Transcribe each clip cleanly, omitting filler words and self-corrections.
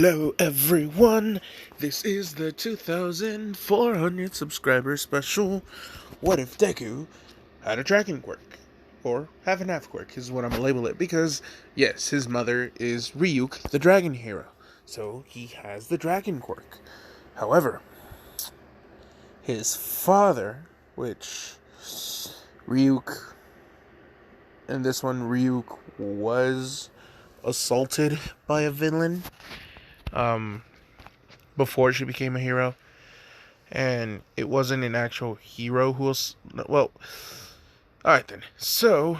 Hello everyone, this is the 2400 subscriber special. What if Deku had a dragon quirk? Or half and half quirk is what I'm gonna label it, because yes, his mother is Ryuk, the dragon hero. So he has the dragon quirk. However, his father, which Ryuk, in this one Ryuk was assaulted by a villain before she became a hero, and it wasn't an actual hero who was, well, alright then. So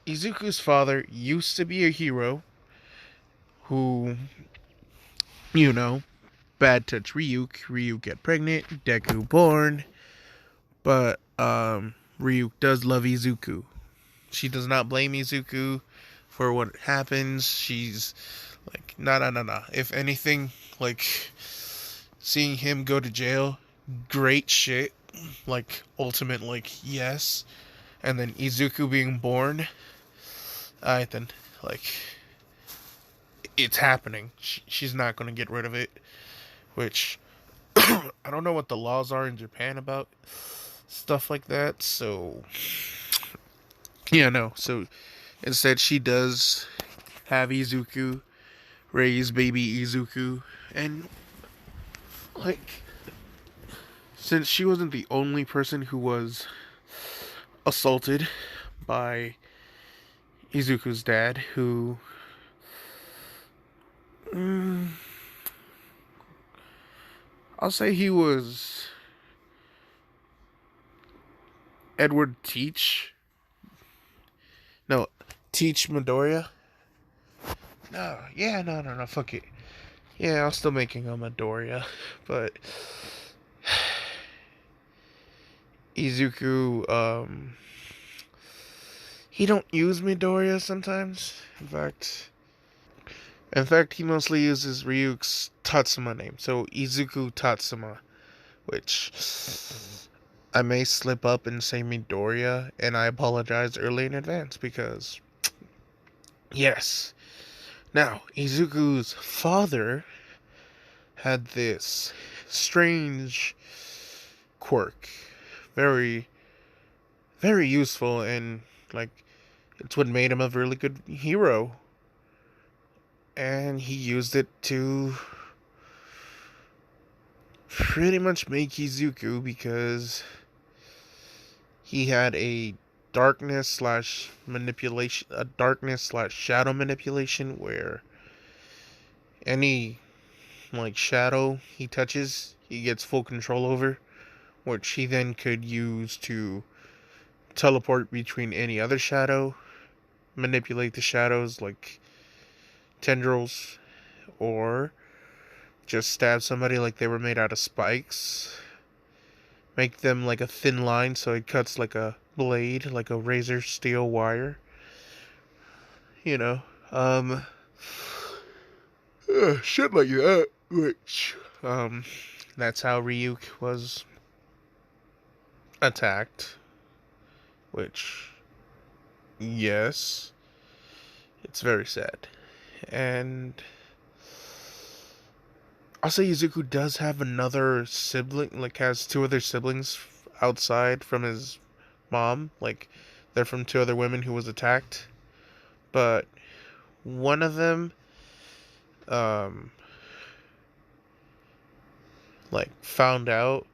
Izuku's father used to be a hero who, you know, bad touch Ryuk get pregnant, Deku born, but Ryuk does love Izuku. She does not blame Izuku for what happens. She's like, nah. If anything, like, seeing him go to jail, great shit. Like, ultimate, like, yes. And then Izuku being born, alright then, like, it's happening. She's not gonna get rid of it. Which, I don't know what the laws are in Japan about stuff like that, so, yeah, no. So, instead, she does have Izuku, raise baby Izuku, and, like, since she wasn't the only person who was assaulted by Izuku's dad, who I'll say he was Edward Teach. No, Teach Midoriya. No, fuck it. Yeah, I'm still making him Midoriya, but Izuku, he don't use Midoriya sometimes. In fact, he mostly uses Ryuk's Tatsuma name, so Izuku Tatsuma, which I may slip up and say Midoriya, and I apologize early in advance, because, yes. Now, Izuku's father had this strange quirk. Very, very useful, and, like, it's what made him a really good hero. And he used it to pretty much make Izuku, because he had a darkness slash shadow manipulation, where any, like, shadow he touches, he gets full control over, which he then could use to teleport between any other shadow, manipulate the shadows like tendrils, or just stab somebody like they were made out of spikes, make them like a thin line so it cuts like a blade, like a razor steel wire, you know, shit like that, which, that's how Ryuk was attacked, which, yes, it's very sad. And I'll say Izuku does have another sibling, like, has two other siblings outside from his mom, like, they're from two other women who was attacked, but one of them, like, found out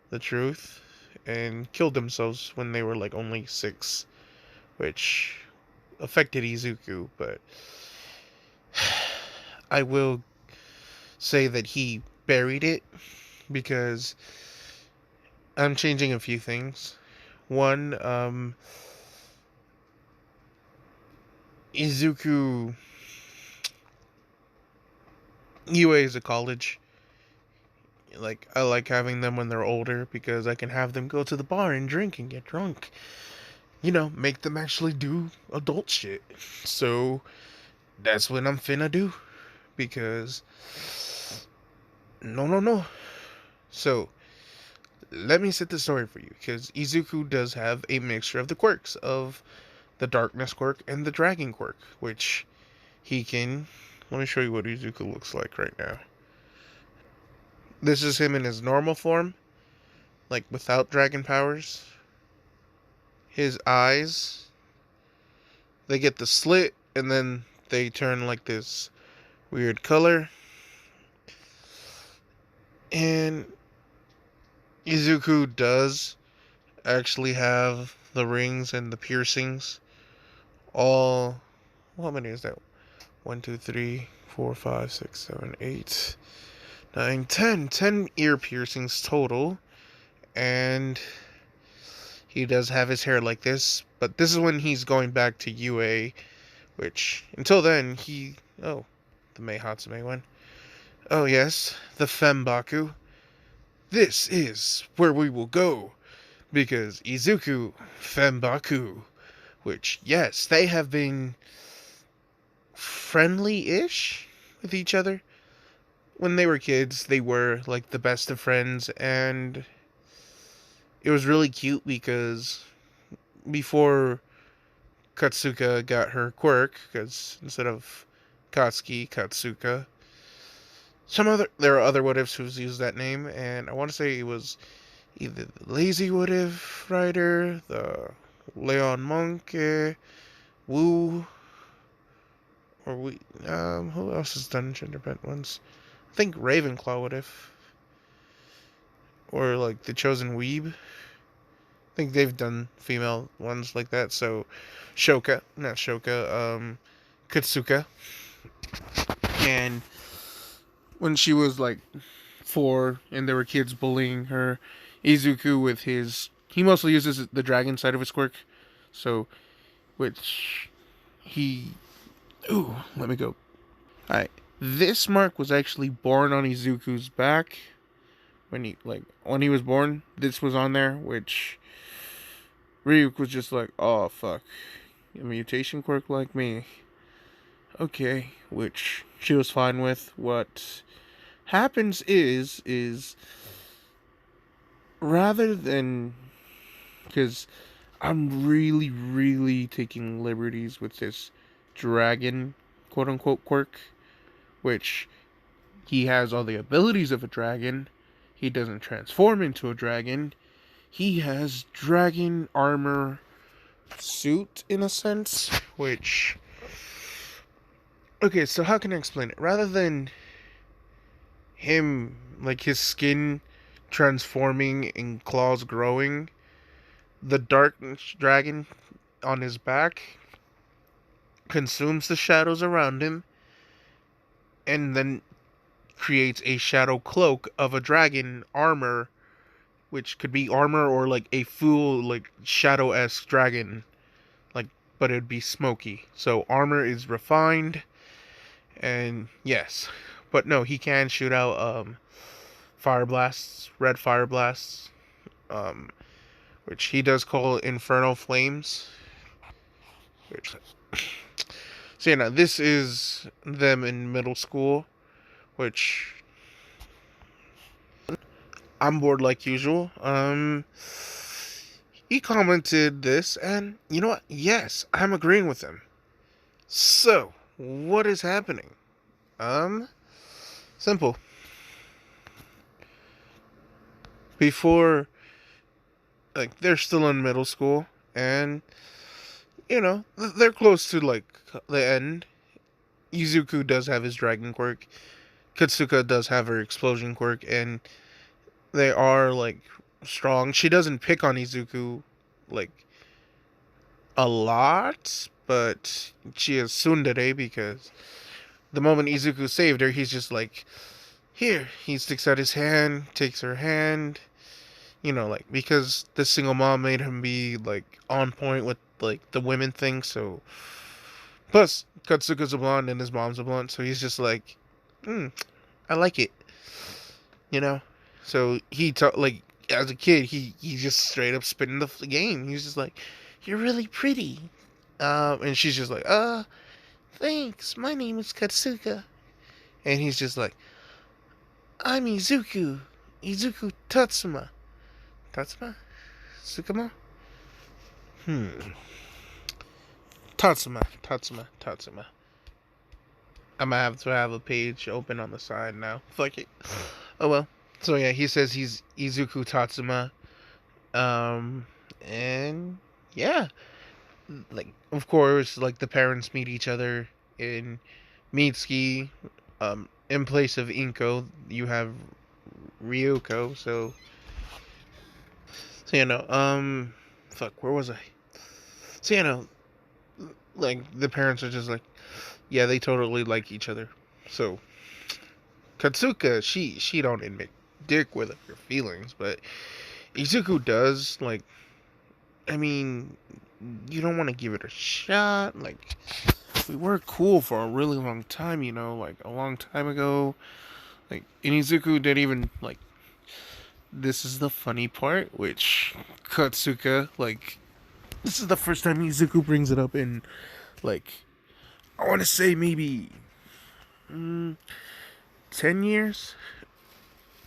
the truth and killed themselves when they were, like, only 6, which affected Izuku, but I will say that he buried it, because I'm changing a few things. One, Izuku, UA is a college. Like, I like having them when they're older, because I can have them go to the bar and drink and get drunk. You know, make them actually do adult shit. So, that's what I'm finna do. Because, no. So, let me set the story for you, because Izuku does have a mixture of the quirks of the darkness quirk and the dragon quirk, which he can let me show you what Izuku looks like right now. This is him in his normal form, like without dragon powers. His eyes, they get the slit and then they turn like this weird color. And Izuku does actually have the rings and the piercings. All, how many is that? 1, 2, 3, 4, 5, 6, 7, 8, 9, 10. 10 ear piercings total. And he does have his hair like this. But this is when he's going back to UA. Which, until then, oh, the Mei Hatsume one. Oh yes, the Fembaku. This is where we will go. Because Izuku, Fembaku. Which, yes, they have been friendly-ish with each other. When they were kids, they were like the best of friends, and it was really cute because before Katsuka got her quirk, because instead of Katsuki, Katsuka, there are other what ifs who's used that name, and I want to say it was either the lazy what if writer, the Leon Monk, Wu, or who else has done gender bent ones? I think Ravenclaw would have, or like the Chosen Weeb. I think they've done female ones like that. So, Katsuka, and when she was like 4, and there were kids bullying her, Izuku he mostly uses the dragon side of his quirk, so which he. Ooh, let me go. Alright. This mark was actually born on Izuku's back. When he was born, this was on there, which Ryuk was just like, oh fuck. A mutation quirk like me. Okay, which she was fine with. What happens is rather than, because I'm really, really taking liberties with this dragon, quote unquote, quirk, which he has all the abilities of a dragon. He doesn't transform into a dragon. He has dragon armor suit, in a sense, which... Okay, so how can I explain it? Rather than him, like his skin transforming and claws growing, the dark dragon on his back consumes the shadows around him and then creates a shadow cloak of a dragon armor, which could be armor or like a full like shadow-esque dragon, like, but it'd be smoky. So armor is refined, and yes, but no, he can shoot out fire blasts, red fire blasts, which he does call infernal flames. Which, so yeah, now this is them in middle school, which I'm bored like usual. He commented this, and you know what? Yes, I'm agreeing with him. So, what is happening? Simple. Before, like, they're still in middle school, and, you know, they're close to, like, the end. Izuku does have his dragon quirk. Katsuka does have her explosion quirk, and they are, like, strong. She doesn't pick on Izuku, like, a lot, but she is tsundere because the moment Izuku saved her, he's just like, here. He sticks out his hand, takes her hand, you know, like, because the single mom made him be, like, on point with, like, the women thing, so... Plus, Katsuka's a blonde and his mom's a blonde, so he's just like, I like it, you know? So like, as a kid, he just straight up spitting the game. He was just like, you're really pretty. And she's just like, thanks, my name is Katsuka. And he's just like, I'm Izuku Tatsuma. Tatsuma? Sukama? Tatsuma. I'm gonna have to have a page open on the side now. Fuck it. Oh well. So yeah, he says he's Izuku Tatsuma. Um, and yeah, like of course, like the parents meet each other in Mitsuki. In place of Inko, you have Ryuko. So fuck, where was I? So like the parents are just like, yeah, they totally like each other. So Katsuka, she don't admit dick with her feelings, but Izuku does. Like, I mean, you don't want to give it a shot. Like, we were cool for a really long time, like a long time ago. Like, and Izuku didn't even like. This is the funny part, which Katsuka like. This is the first time Izuku brings it up in like, I want to say maybe 10 years.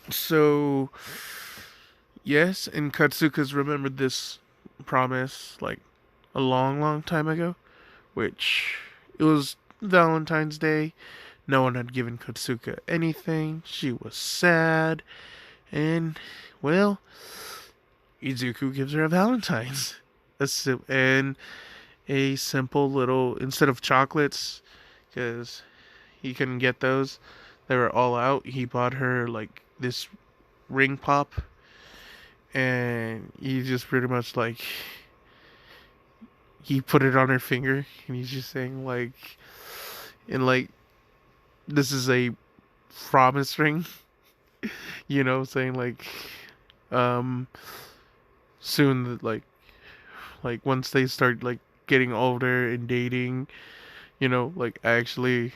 So yes, and Katsuka's remembered this promise like a long, long time ago, which it was Valentine's Day. No one had given Katsuka anything. She was sad, and well, Izuku gives her a Valentine's. And a simple little, instead of chocolates, because he couldn't get those, they were all out. He bought her like this ring pop, and he just pretty much like he put it on her finger, and he's just saying like, and like this is a promise ring, saying like, um, soon like once they start like getting older and dating, like actually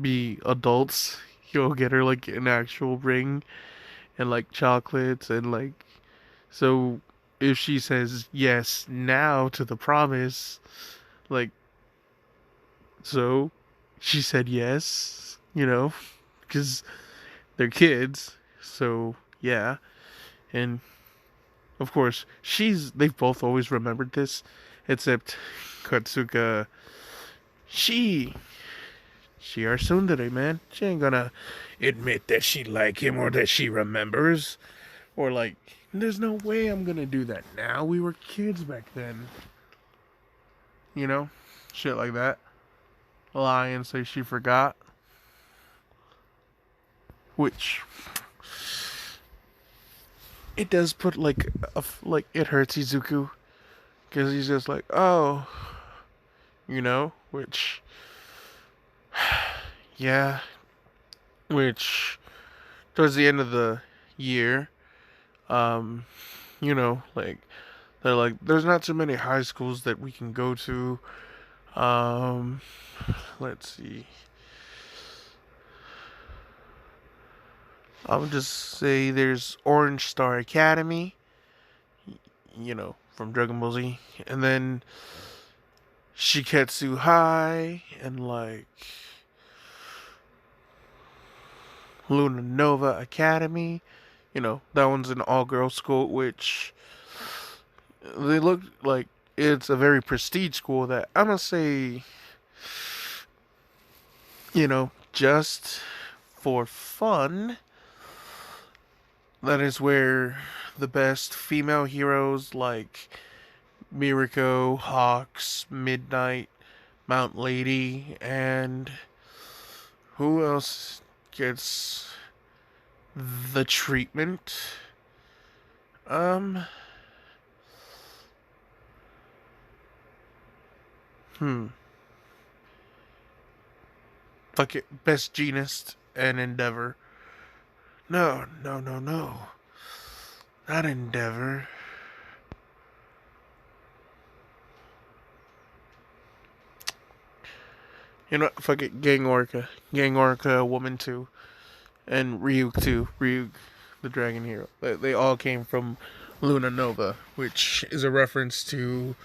be adults, he'll get her like an actual ring and like chocolates and like, so if she says yes now to the promise, like, so she said yes, because they're kids. So yeah, and of course they've both always remembered this, except Katsuka. She our tsundere, man. She ain't gonna admit that she like him or that she remembers. Or like, there's no way I'm gonna do that now. We were kids back then. Shit like that. Lie and say she forgot. Which it does put like like it hurts Izuku because he's just like, oh, which yeah, which towards the end of the year, um, like they're like, there's not too many high schools that we can go to. Let's see. I would just say there's Orange Star Academy, from Dragon Ball Z, and then Shiketsu High, and like Luna Nova Academy. That one's an all-girls school, which they look like it's a very prestige school that I'm gonna say, just for fun, that is where the best female heroes like Miriko, Hawks, Midnight, Mount Lady, and who else gets the treatment? Um. Fuck it. Best Genist and Endeavor. No, no, no, no. Not Endeavor. Fuck it. Gang Orca. Gang Orca, Woman 2. And Ryuk 2. Ryuk, the Dragon Hero. They all came from Luna Nova, which is a reference to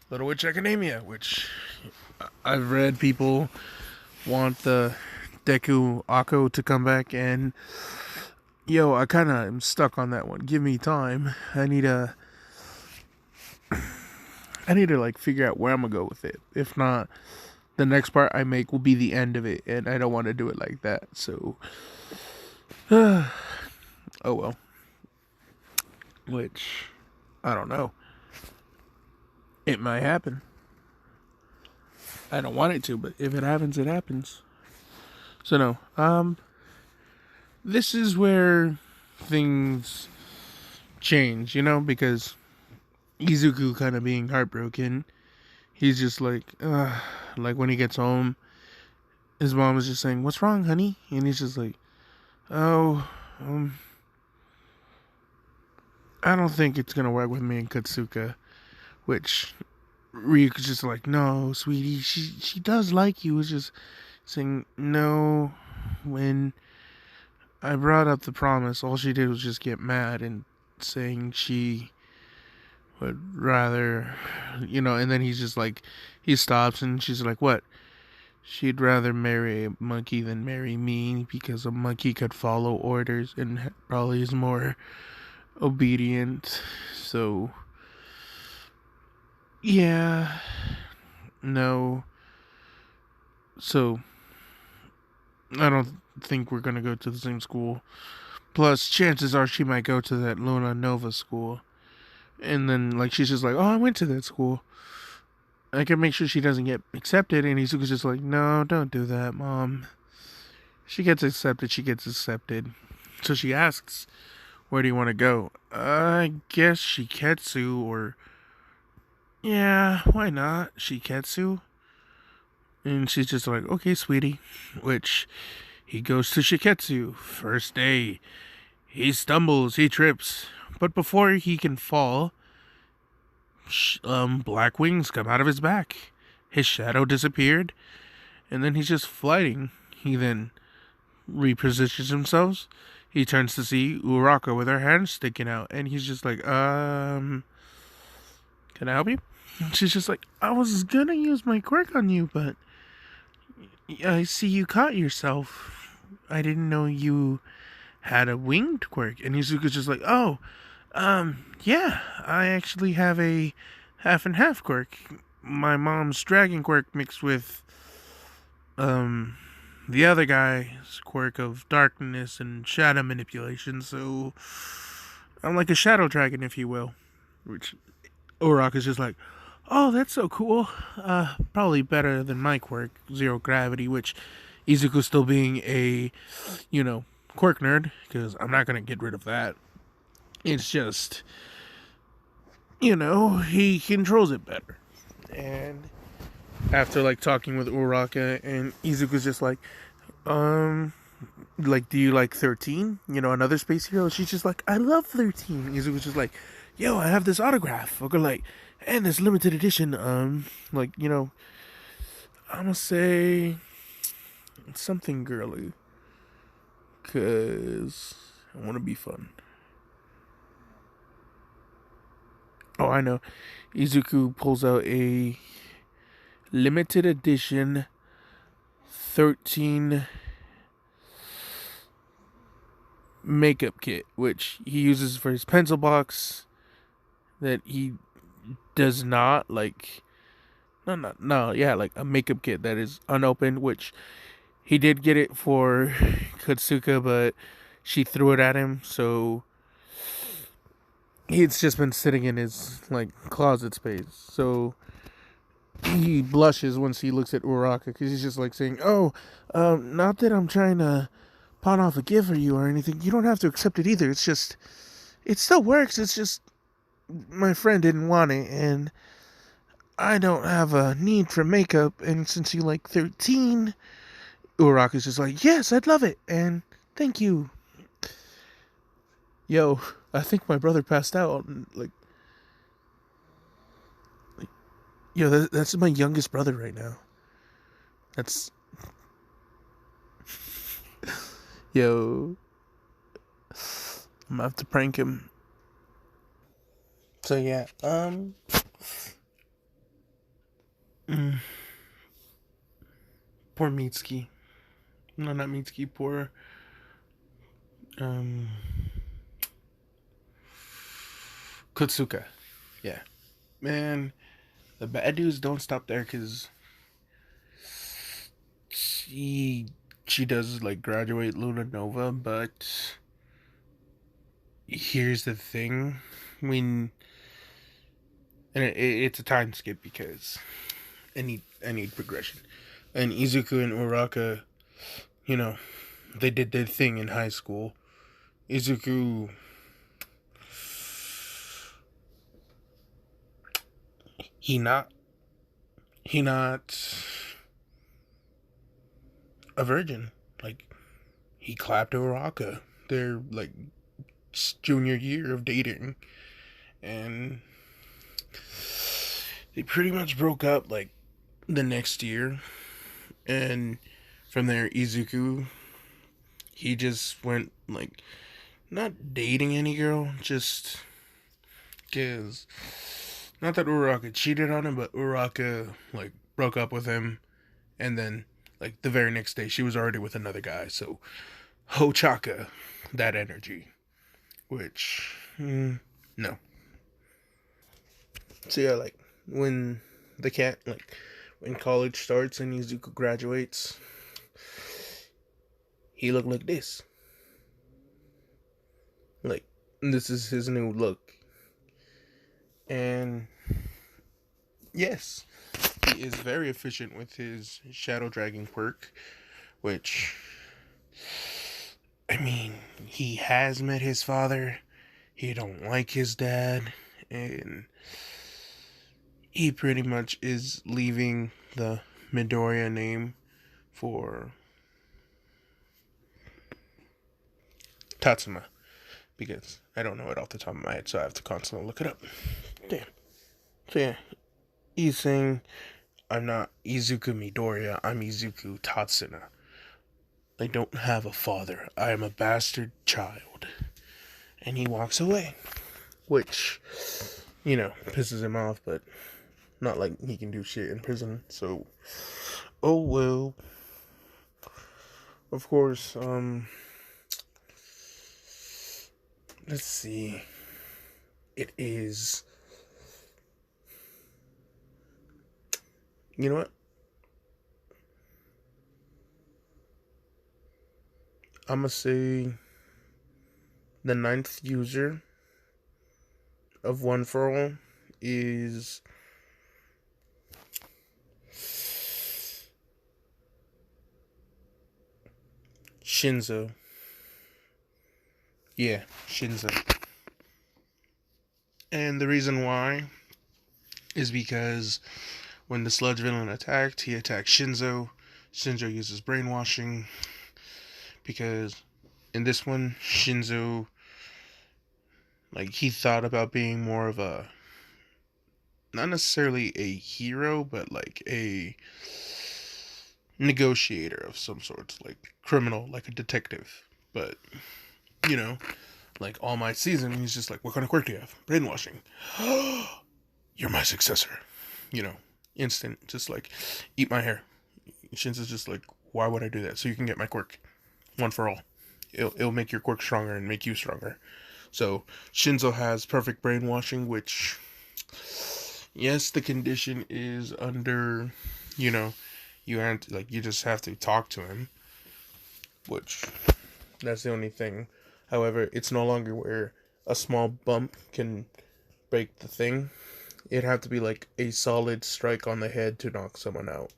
Little Witch Academia, which I've read people want the Deku Akko to come back, and I kind of am stuck on that one. Give me time. I need to like figure out where I'm gonna go with it. If not, the next part I make will be the end of it, and I don't want to do it like that. So, oh well. Which, I don't know. It might happen. I don't want it to, but if it happens, it happens. So no. This is where things change, because Izuku kind of being heartbroken. He's just like when he gets home, his mom is just saying, "What's wrong, honey?" And he's just like, "Oh, I don't think it's gonna work with me and Katsuka." Which Ryuko's just like, "No, sweetie, she does like you." It's just saying, "No." When I brought up the promise, all she did was just get mad and saying she would rather, and then he's just like, he stops and she's like, "What?" "She'd rather marry a monkey than marry me because a monkey could follow orders and probably is more obedient." So, yeah, no. So, I don't think we're gonna go to the same school. Plus, chances are she might go to that Luna Nova school. And then, she's just like, "Oh, I went to that school. I can make sure she doesn't get accepted." And Izuku's just like, "No, don't do that, Mom. She gets accepted, she gets accepted." So she asks, "Where do you want to go?" "I guess Shiketsu, or..." "Yeah, why not? Shiketsu?" And she's just like, "Okay, sweetie." Which, he goes to Shiketsu. First day. He stumbles, he trips. But before he can fall, black wings come out of his back. His shadow disappeared, and then he's just flying. He then repositions himself. He turns to see Uraraka with her hands sticking out, and he's just like, "Can I help you?" And she's just like, "I was gonna use my quirk on you, but I see you caught yourself. I didn't know you had a winged quirk." And Izuku's just like, "Oh, yeah, I actually have a half and half quirk. My mom's dragon quirk mixed with, the other guy's quirk of darkness and shadow manipulation, so I'm like a shadow dragon, if you will." Which Uraraka's just like, "Oh, that's so cool. Probably better than my quirk, zero gravity," which Izuku still being a, quirk nerd, because I'm not going to get rid of that. It's just, he controls it better. And after, talking with Uraraka, and Izuku's just like, "Do you like 13? Another space hero?" She's just like, "I love 13. Izuku's just like, "Yo, I have this autograph." And this limited edition, I'm gonna say something girly. Because I want to be fun. Oh, I know. Izuku pulls out a limited edition 13 makeup kit, which he uses for his pencil box that he does not like. No, yeah, like a makeup kit that is unopened, which he did get it for Katsuka, but she threw it at him, so it's just been sitting in his closet space. So he blushes once he looks at Uraraka, because he's just saying, "Oh, not that I'm trying to pawn off a gift for you or anything. You don't have to accept it either. It's just, it still works. It's just my friend didn't want it, and I don't have a need for makeup. And since you like 13, Uraraka's just like, "Yes, I'd love it, and thank you." Yo, I think my brother passed out. Yo, that's my youngest brother right now. That's... Yo, I'm gonna have to prank him. So yeah, poor Mitsuki. No, not Mitsuki. Poor, Katsuka. Yeah, man, the bad dudes don't stop there, because she she does like graduate Luna Nova, but here's the thing: when and it's a time skip because I need progression. And Izuku and Uraraka, you know, they did their thing in high school. Izuku, he not he not a virgin. Like he clapped Uraraka. Their like junior year of dating, and they pretty much broke up like the next year. And from there, Izuku, he just went like not dating any girl, just because not that Uraraka cheated on him, but Uraraka like broke up with him, and then like the very next day she was already with another guy. So Hochaka, that energy, which no. So yeah, like when the cat like when college starts and Izuku graduates, he looked like this. Like this is his new look. And yes, he is very efficient with his Shadow Dragon quirk, which I mean, he has met his father. He don't like his dad, and he pretty much is leaving the Midoriya name for Tatsuma because I don't know it off the top of my head, so I have to constantly look it up. Damn. So yeah, he's saying, I'm not Izuku Midoriya, I'm Izuku Tatsuna. I don't have a father. I am a bastard child. And he walks away. Which, pisses him off, but not like he can do shit in prison. So, oh well. Of course, let's see. It is. You know what? I'm gonna say the 9th user of One for All is Shinso. Yeah, Shinso. And the reason why is because when the sludge villain attacked, he attacked Shinso. Shinso uses brainwashing because in this one, Shinso, like, he thought about being more of a, not necessarily a hero, but like a negotiator of some sort, like criminal, like a detective. But, you know, like All Might season, he's just like, what kind of quirk do you have? Brainwashing. You're my successor. Instant, just like, eat my hair. Shinso's just like, why would I do that? So you can get my quirk. One for all. It'll make your quirk stronger and make you stronger. So Shinso has perfect brainwashing, which, yes, the condition is under, you just have to talk to him, which that's the only thing. However, it's no longer where a small bump can break the thing. It'd have to be like a solid strike on the head to knock someone out.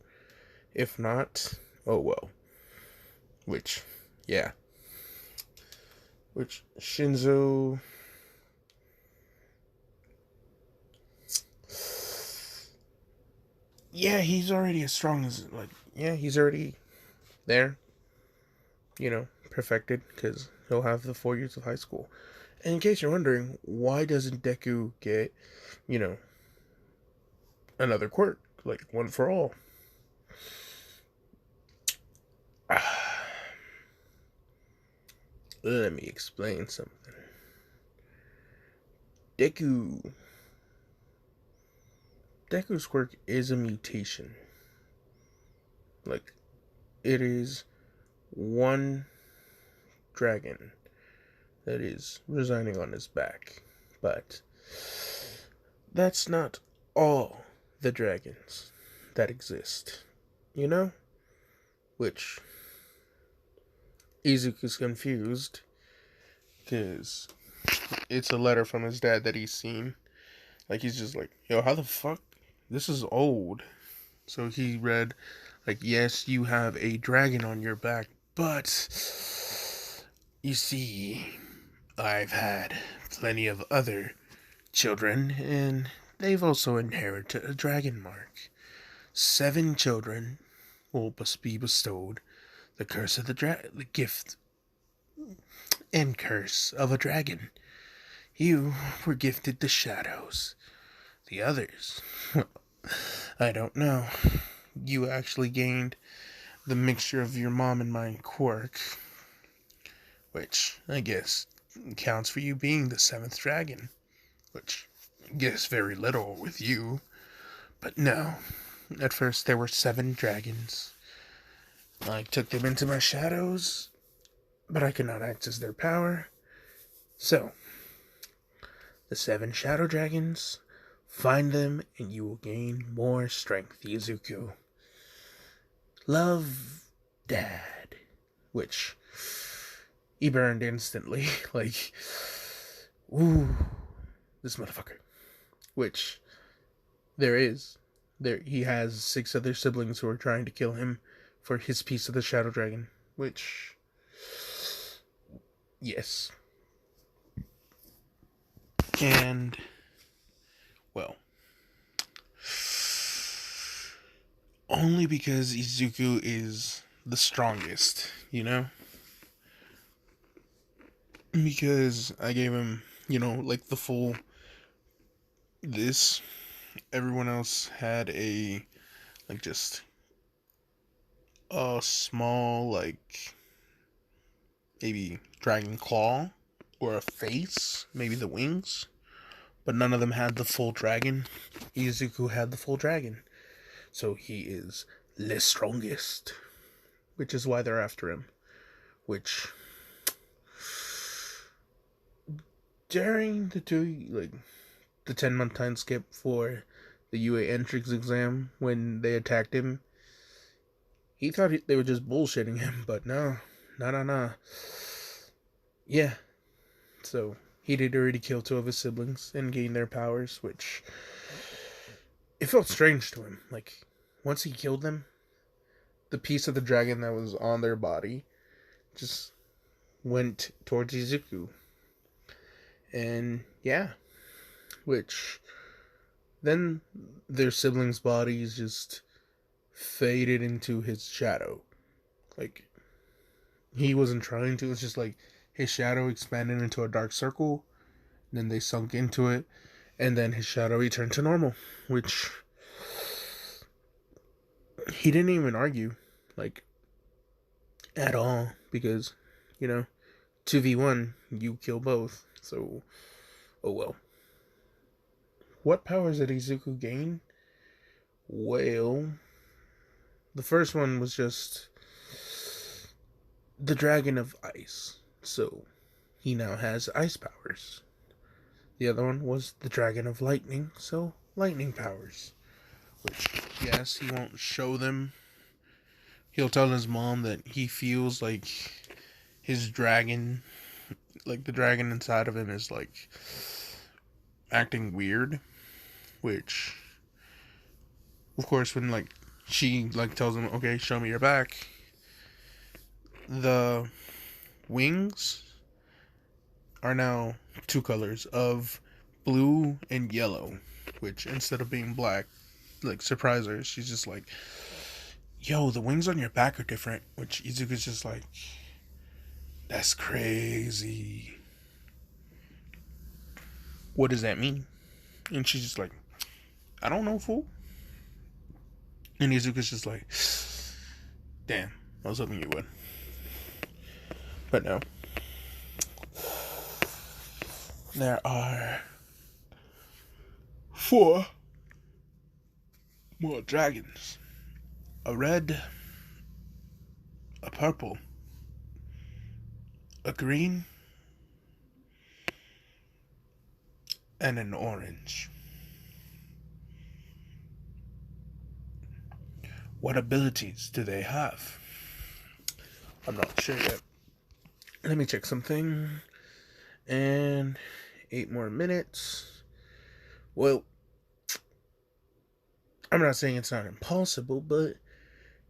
If not, oh well. Which, yeah. Which Shinso, yeah, he's already as strong as, he's already there, perfected, because he'll have the 4 years of high school. And in case you're wondering, why doesn't Deku get, another quirk, like One for All? Let me explain something. Deku's quirk is a mutation. Like, it is one dragon that is residing on his back. But that's not all the dragons that exist. You know? which Izuku's confused because it's a letter from his dad that he's seen. Like, he's just like, yo, how the fuck? This is old. So he read, like, yes, you have a dragon on your back, but you see, I've had plenty of other children, and they've also inherited a dragon mark. 7 children will be bestowed the curse of the gift and curse of a dragon. You were gifted the shadows. The others, well, I don't know. You actually gained the mixture of your mom and my quirk, which I guess counts for you being the 7th dragon, which I guess very little with you. But no, at first there were 7 dragons. I took them into my shadows, but I could not access their power. So, the 7 shadow dragons, find them and you will gain more strength, Izuku. Love, Dad. Which, he burned instantly. Like, ooh, this motherfucker. Which, he has 6 other siblings who are trying to kill him for his piece of the shadow dragon. Which, yes. And, well, only because Izuku is the strongest, you know? Because I gave him, like the full this. Everyone else had just a small, maybe dragon claw or a face, maybe the wings. But none of them had the full dragon. Izuku had the full dragon. So he is the strongest. Which is why they're after him. Which, during the 10-month time skip for the UA entrance exam, when they attacked him, he thought they were just bullshitting him, but no. Yeah. So, he did already kill 2 of his siblings and gain their powers, which, it felt strange to him. Like, once he killed them, the piece of the dragon that was on their body just went towards Izuku. And, yeah. Which, then their siblings' bodies just faded into his shadow. Like, he wasn't trying to, it's just like his shadow expanded into a dark circle, then they sunk into it, and then his shadow returned to normal, which he didn't even argue, at all, because, 2v1, you kill both, so, oh well. What powers did Izuku gain? Well, the first one was just the Dragon of Ice, so he now has ice powers. The other one was the Dragon of Lightning, so lightning powers. Which, yes, he won't show them. He'll tell his mom that he feels like his dragon, the dragon inside of him is, acting weird. Which, of course, when, she, tells him, okay, show me your back, the wings are now 2 colors of blue and yellow, which, instead of being black, surprise her, she's just like, yo, the wings on your back are different, which Izuku's just like, that's crazy. What does that mean? And she's just like, I don't know, fool. And Izuku's just like, damn, I was hoping you would. But no. There are 4 more dragons. A red, a purple, a green, and an orange. What abilities do they have? I'm not sure yet. Let me check something. And 8 more minutes. Well, I'm not saying it's not impossible, but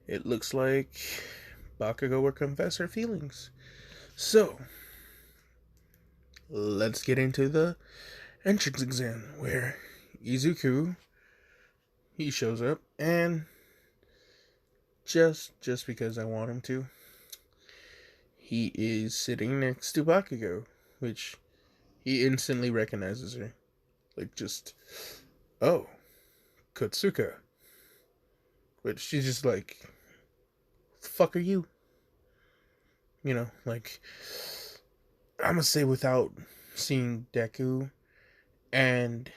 it looks like Bakugo will confess her feelings. So, let's get into the entrance exam where Izuku, he shows up, and just because I want him to, he is sitting next to Bakugo, which he instantly recognizes her. Like, just, oh, Katsuka. Which she's just like, the fuck are you? You know, like, I'm gonna say without seeing Deku, and,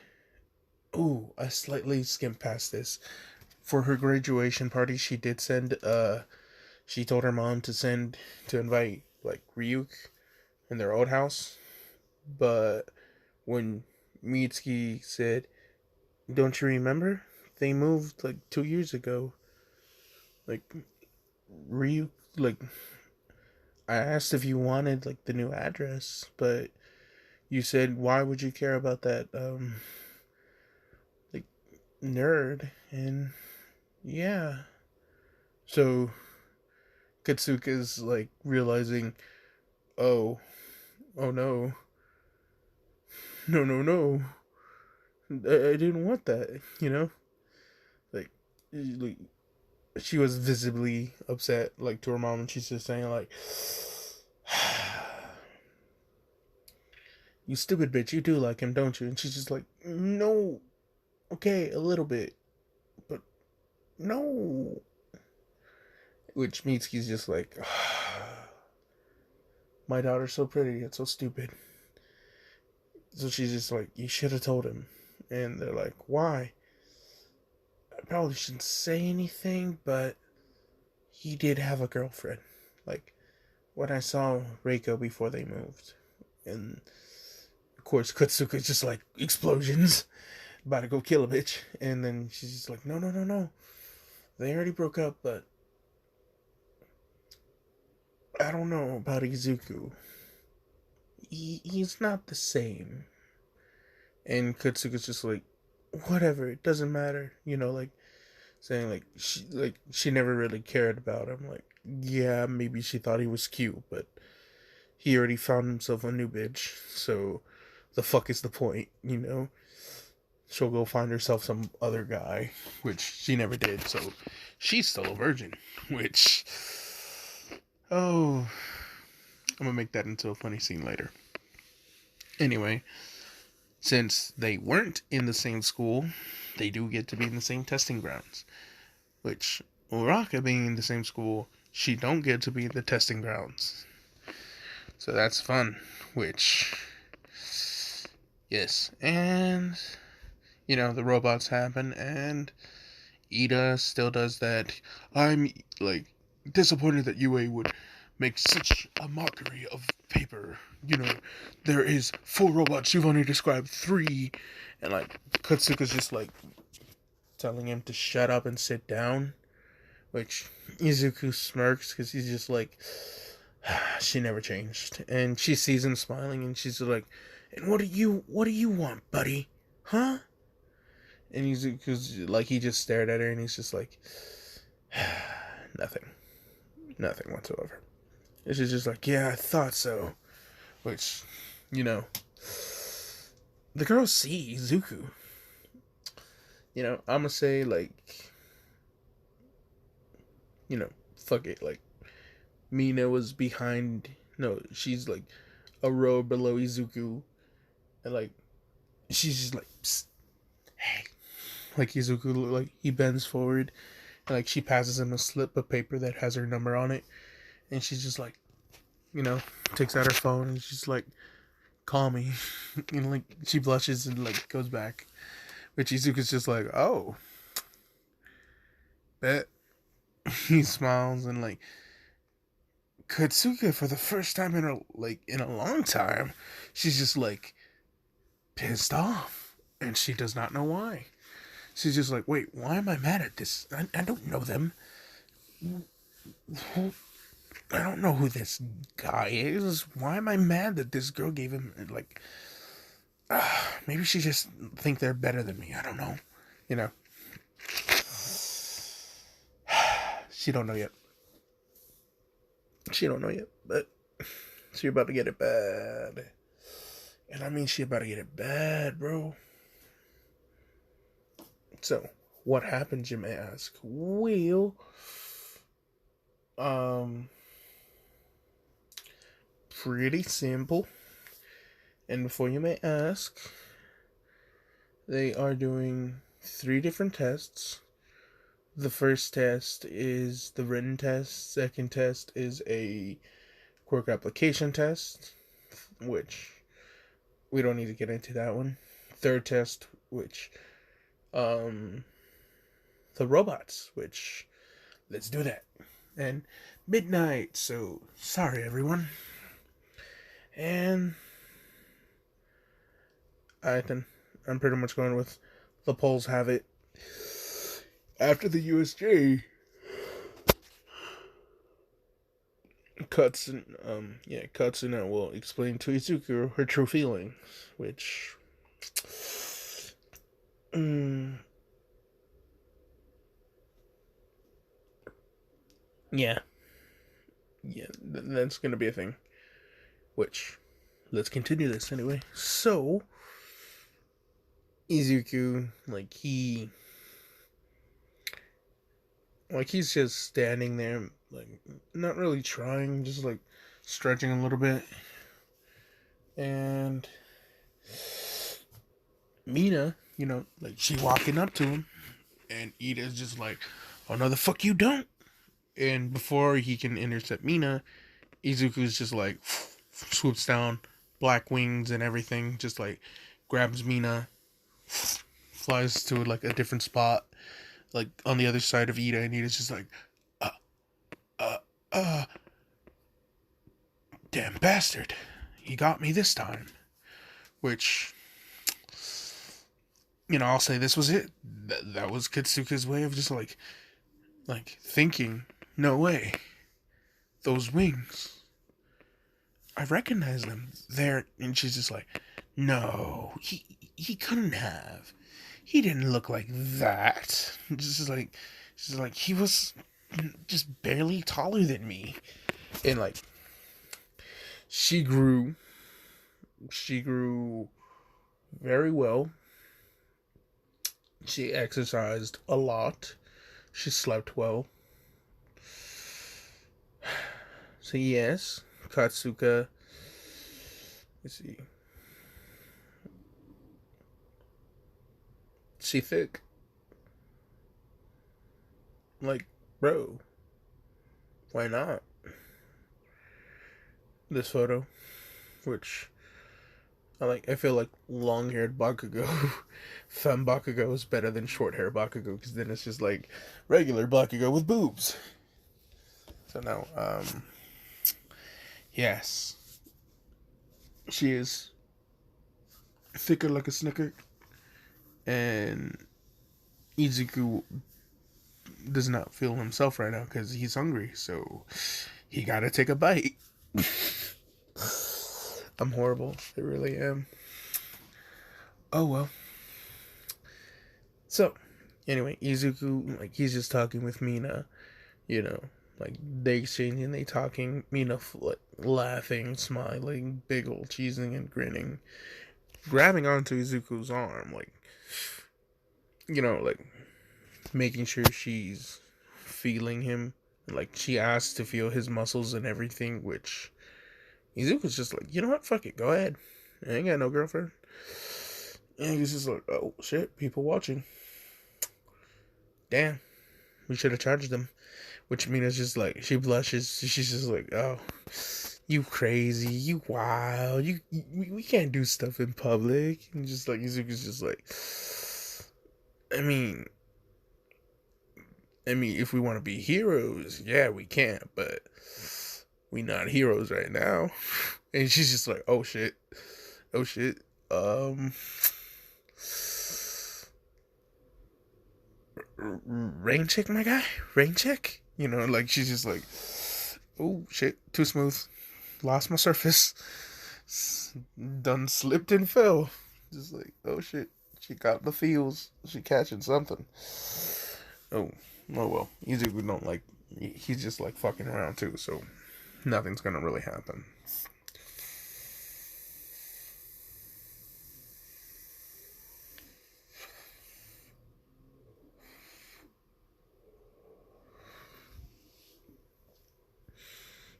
ooh, I slightly skimmed past this. For her graduation party, she did send, she told her mom to invite, like, Ryuk in their old house. But when Mitsuki said, don't you remember? They moved, like, 2 years ago. Like, Ryuk, like, I asked if you wanted, like, the new address, but you said, why would you care about that, like, nerd? And, yeah. So, Katsuka's, like, realizing, oh, oh no. No, no, no. I didn't want that, you know? Like, she was visibly upset, like, to her mom, and she's just saying, like, you stupid bitch, you do like him, don't you? And she's just like, no, okay, a little bit, but no. Which Mitsuki's just like, my daughter's so pretty, it's so stupid. So she's just like, you should have told him. And they're like, why? I probably shouldn't say anything, but he did have a girlfriend. Like, when I saw Reiko before they moved. And, of course, Katsuka's just like, explosions. About to go kill a bitch. And then she's just like, no, no, no, no. They already broke up, but I don't know about Izuku. He's not the same. And Katsuka's just like, whatever, it doesn't matter. You know, like, saying, like, she never really cared about him. Like, yeah, maybe she thought he was cute, but he already found himself a new bitch. So, the fuck is the point, you know? She'll go find herself some other guy, which she never did, so she's still a virgin, which, oh, I'm gonna make that into a funny scene later. Anyway, since they weren't in the same school, they do get to be in the same testing grounds, which, Uraraka being in the same school, she don't get to be in the testing grounds. So that's fun, which, yes, and you know, the robots happen, and Ida still does that. I'm, like, disappointed that UA would make such a mockery of paper. You know, there is 4 robots, you've only described 3. And, like, Katsuka's just, like, telling him to shut up and sit down. Which, Izuku smirks, because he's just like, she never changed. And she sees him smiling, and she's like, and what do you want, buddy? Huh? And Izuku's like, he just stared at her, and he's just like, nothing whatsoever. And she's just like, yeah, I thought so. Which, you know, the girls see Izuku. You know, I'm gonna say, like, you know, fuck it, like, Mina was behind, no, she's like a row below Izuku, and like, she's just like, psst, hey, like, Izuku, like, he bends forward, and like, she passes him a slip of paper that has her number on it, and she's just like, you know, takes out her phone, and she's like, call me, and like, she blushes and like, goes back, which Izuku's just like, oh, bet. He smiles, and like, Katsuka, for the first time in a long time, she's just like pissed off, and she does not know why. She's just like, wait, why am I mad at this? I don't know them. I don't know who this guy is. Why am I mad that this girl gave him, like, maybe she just think they're better than me. I don't know. You know. She don't know yet. She don't know yet, but she about to get it bad. And I mean, she about to get it bad, bro. So, what happened, you may ask? Well, pretty simple. And before you may ask, they are doing 3 different tests. The first test is the written test. Second test is a quirk application test, which we don't need to get into that one. Third test, which the robots, which let's do that. And midnight, so sorry everyone. And I'm pretty much going with the polls have it. After the USJ Katsuna will explain to Izuku her true feelings, which yeah, that's gonna be a thing. Which, let's continue this anyway. So, Izuku, he's just standing there, like, not really trying, just, like, stretching a little bit. And Mina, she walking up to him, and Ida's just like, oh, no, the fuck you don't. And before he can intercept Mina, Izuku's just, like, swoops down, black wings and everything, just, like, grabs Mina, flies to, like, a different spot, like, on the other side of Ida, and Ida's just like, damn bastard, he got me this time. Which, I'll say this was it. That was Katsuka's way of just, like, thinking, no way, those wings, I recognize them. And she's just like, no, he couldn't have. He didn't look like that. She's like, he was just barely taller than me. And, like, she grew very well. She exercised a lot. She slept well. So yes, Katsuka, let's see, she thick. Like, bro, why not? This photo, which I feel like long-haired Bakugo, femme Bakugo is better than short-hair Bakugo, because then it's just like regular Bakugo with boobs. So now, yes, she is thicker like a snicker, and Izuku does not feel himself right now because he's hungry, so he gotta take a bite. I'm horrible. I really am. Oh well. So, anyway, Izuku, like, he's just talking with Mina, like, they exchanging, they talking, Mina, like, laughing, smiling, big old cheesing and grinning, grabbing onto Izuku's arm, like, like, making sure she's feeling him. Like, she asks to feel his muscles and everything, which Izuku's just like, you know what, fuck it, go ahead. I ain't got no girlfriend. And he's just like, oh shit, people watching. Damn, we should have charged them. Which Mina's just like, she blushes. She's just like, oh, you crazy, you wild, we can't do stuff in public. And just like, Izuku's just like, I mean, if we want to be heroes, yeah, we can, but we not heroes right now. And she's just like, oh shit, rain check, my guy, rain check. Like, she's just like, Oh shit, too smooth. Lost my surface. Done slipped and fell. Just like, oh shit. She got the feels. She catching something. Oh, oh well. Izuku don't like. He's just like fucking around too, so nothing's gonna really happen.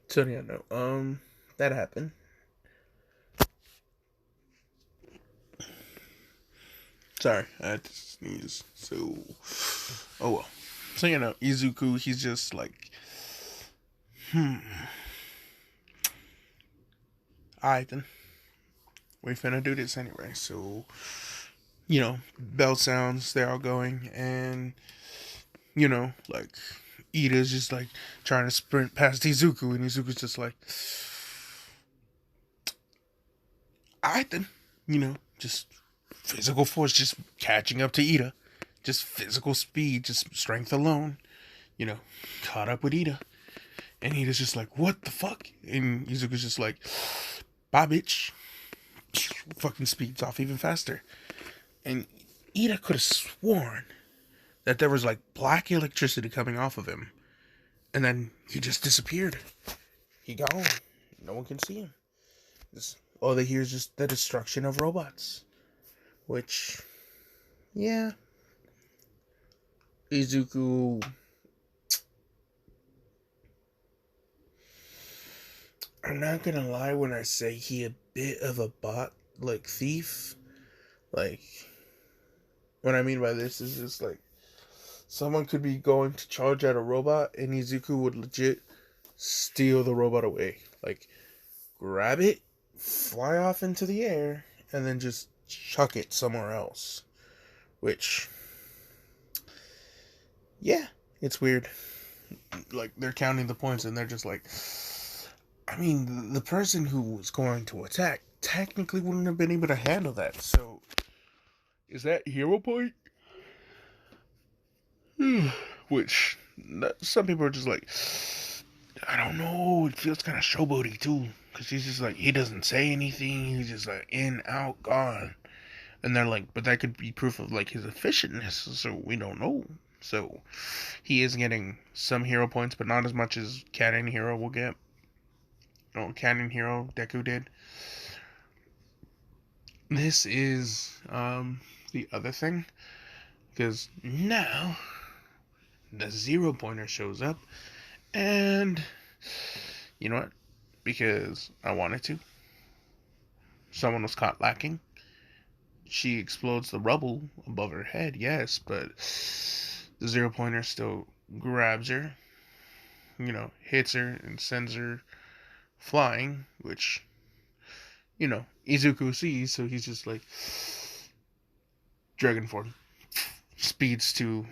So yeah, no. That happened. Sorry, I had to sneeze. So, oh well. So you know, Izuku, he's just like, alright then, we finna do this anyway. So, you know, bell sounds, they're all going, and you know, like Ida's just like trying to sprint past Izuku, and Izuku's just like, alright then, you know, just physical force, just catching up to Ida, just physical speed, just strength alone, you know, caught up with Ida. And Ida's just like, what the fuck? And Izuku's just like, bye, bitch. Fucking speeds off even faster. And Ida could have sworn that there was like black electricity coming off of him. And then he just disappeared. He gone. No one can see him. All they hear is just the destruction of robots. Which, yeah. Izuku, I'm not gonna lie when I say he a bit of a bot, like, thief. Like, what I mean by this is just like, someone could be going to charge at a robot and Izuku would legit steal the robot away. Like, grab it, fly off into the air, and then just chuck it somewhere else. Which, yeah, it's weird. Like, they're counting the points and they're just like, I mean, the person who was going to attack technically wouldn't have been able to handle that. So, is that hero point? Which, some people are just like, I don't know, it feels kind of showboaty too. Because he's just like, he doesn't say anything, he's just like, in, out, gone. And they're like, but that could be proof of like his efficientness, so we don't know. So, he is getting some hero points, but not as much as Canon Hero will get. No, Canon Hero Deku did. This is the other thing, because now the 0-pointer shows up, and you know what? Because I wanted to. Someone was caught lacking. She explodes the rubble above her head, yes, but the 0-pointer still grabs her, you know, hits her and sends her flying, which, you know, Izuku sees, so he's just like, Dragon form. Speeds to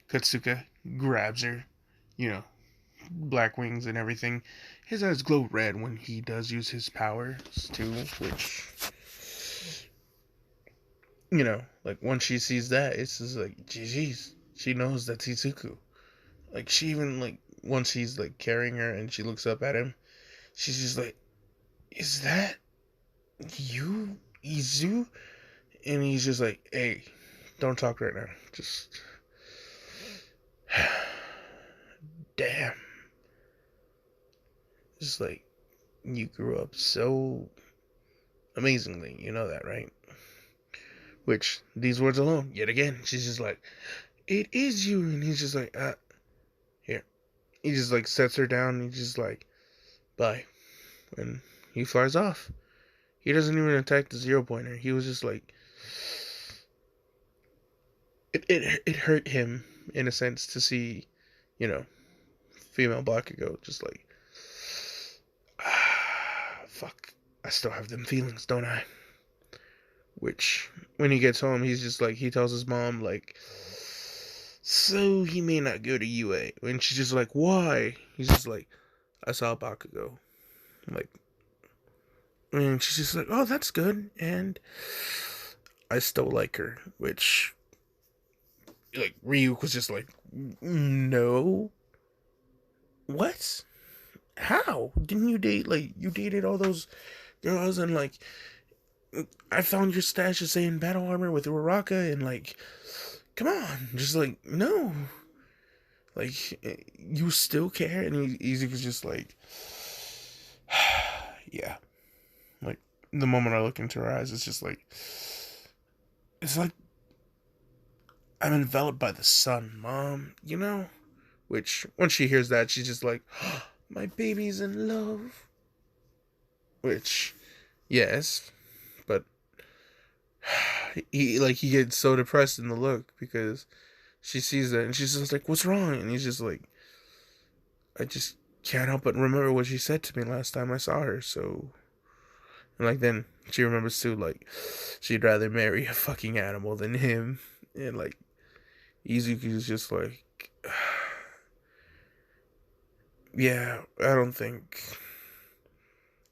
Katsuka, grabs her, you know, black wings and everything. His eyes glow red when he does use his powers too, which, you know, like once she sees that, it's just like, GG's. She knows that's Izuku. Like, she even, like, once he's like carrying her and she looks up at him, she's just like, is that you, Izu? And he's just like, hey, don't talk right now. Just, damn. Just like, you grew up so amazingly. You know that, right? Which, these words alone, yet again, she's just like, it is you. And he's just like, here. He just like sets her down and he's just like, bye. And he flies off. He doesn't even attack the 0-pointer. He was just like, it hurt him in a sense to see, you know, female Bakugo just like, fuck, I still have them feelings, don't I? Which, when he gets home, he's just like, he tells his mom, like, so he may not go to UA. And she's just like, why? He's just like, I saw Bakugo. Like, and she's just like, oh, that's good. And I still like her. Which, like, Ryuk was just like, no. what? How? Didn't you date, like, you dated all those girls and, like, I found your stash of saying battle armor with Uraraka and, like, come on. Just, like, no. Like, you still care? And Izuku's just like, yeah. Like, the moment I look into her eyes, it's like, I'm enveloped by the sun, Mom, you know? Which, when she hears that, she's just like, oh, my baby's in love. Which, yes, but he gets so depressed in the look because she sees that and she's just like, what's wrong? And he's just like, I just can't help but remember what she said to me last time I saw her, so. And, like, then she remembers too, like, she'd rather marry a fucking animal than him. And, like, Izuku's just like, yeah, I don't think.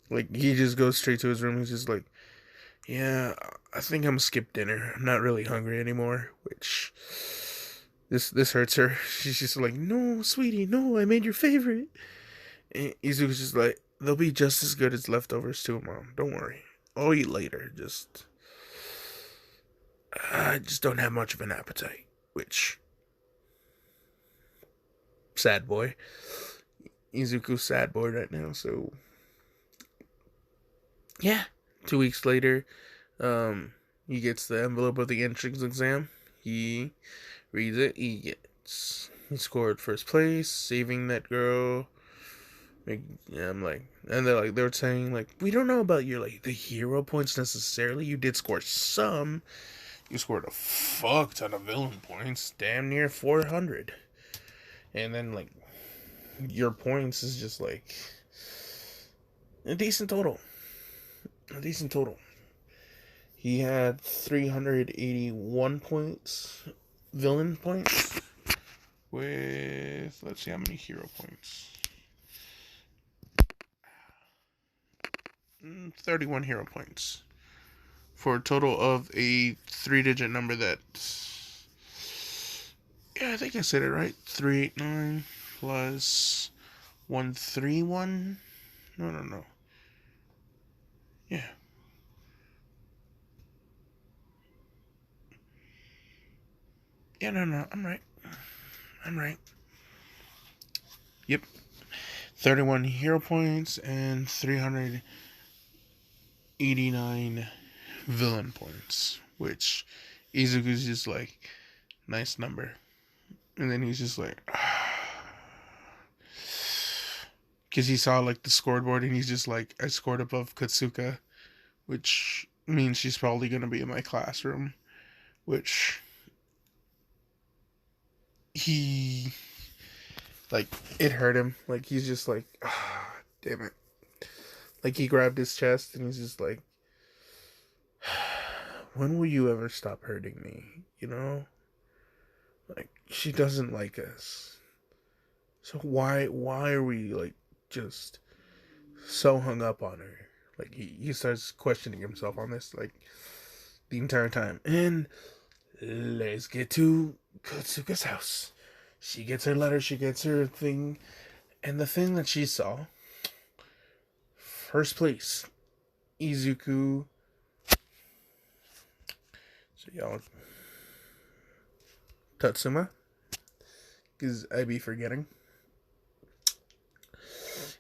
Like, he just goes straight to his room. He's just like, yeah, I think I'm gonna skip dinner. I'm not really hungry anymore. Which, this hurts her. She's just like, no, sweetie, no, I made your favorite. And Izuku's just like, they'll be just as good as leftovers too, Mom. Don't worry. I'll eat later. I just don't have much of an appetite. Which, sad boy. Izuku's sad boy right now, so yeah. 2 weeks later, he gets the envelope of the entrance exam. He reads it. He scored first place, saving that girl. Yeah, I'm like, and they were saying, like, we don't know about your, like, the hero points necessarily. You did score some. You scored a fuck ton of villain points, damn near 400. And then, like, your points is just like a decent total. He had 381 points, villain points, with, let's see how many hero points. 31 hero points. For a total of a 3-digit number that, yeah, I think I said it right. 389 plus 131. No. Yeah. Yeah, no. I'm right. Yep. 31 hero points and 389 villain points, which Izuku's just like, nice number. And then he's just like, because he saw, like, the scoreboard and he's just like, I scored above Katsuka, which means she's probably going to be in my classroom, which he, like, it hurt him. Like, he's just like, damn it. Like, he grabbed his chest and he's just like, when will you ever stop hurting me? You know? Like, she doesn't like us. So why are we, like, just so hung up on her? Like, he starts questioning himself on this, like, the entire time. And let's get to Katsuka's house. She gets her letter, she gets her thing, and the thing that she saw, first place, Izuku. So y'all, Tatsuma, because I be forgetting.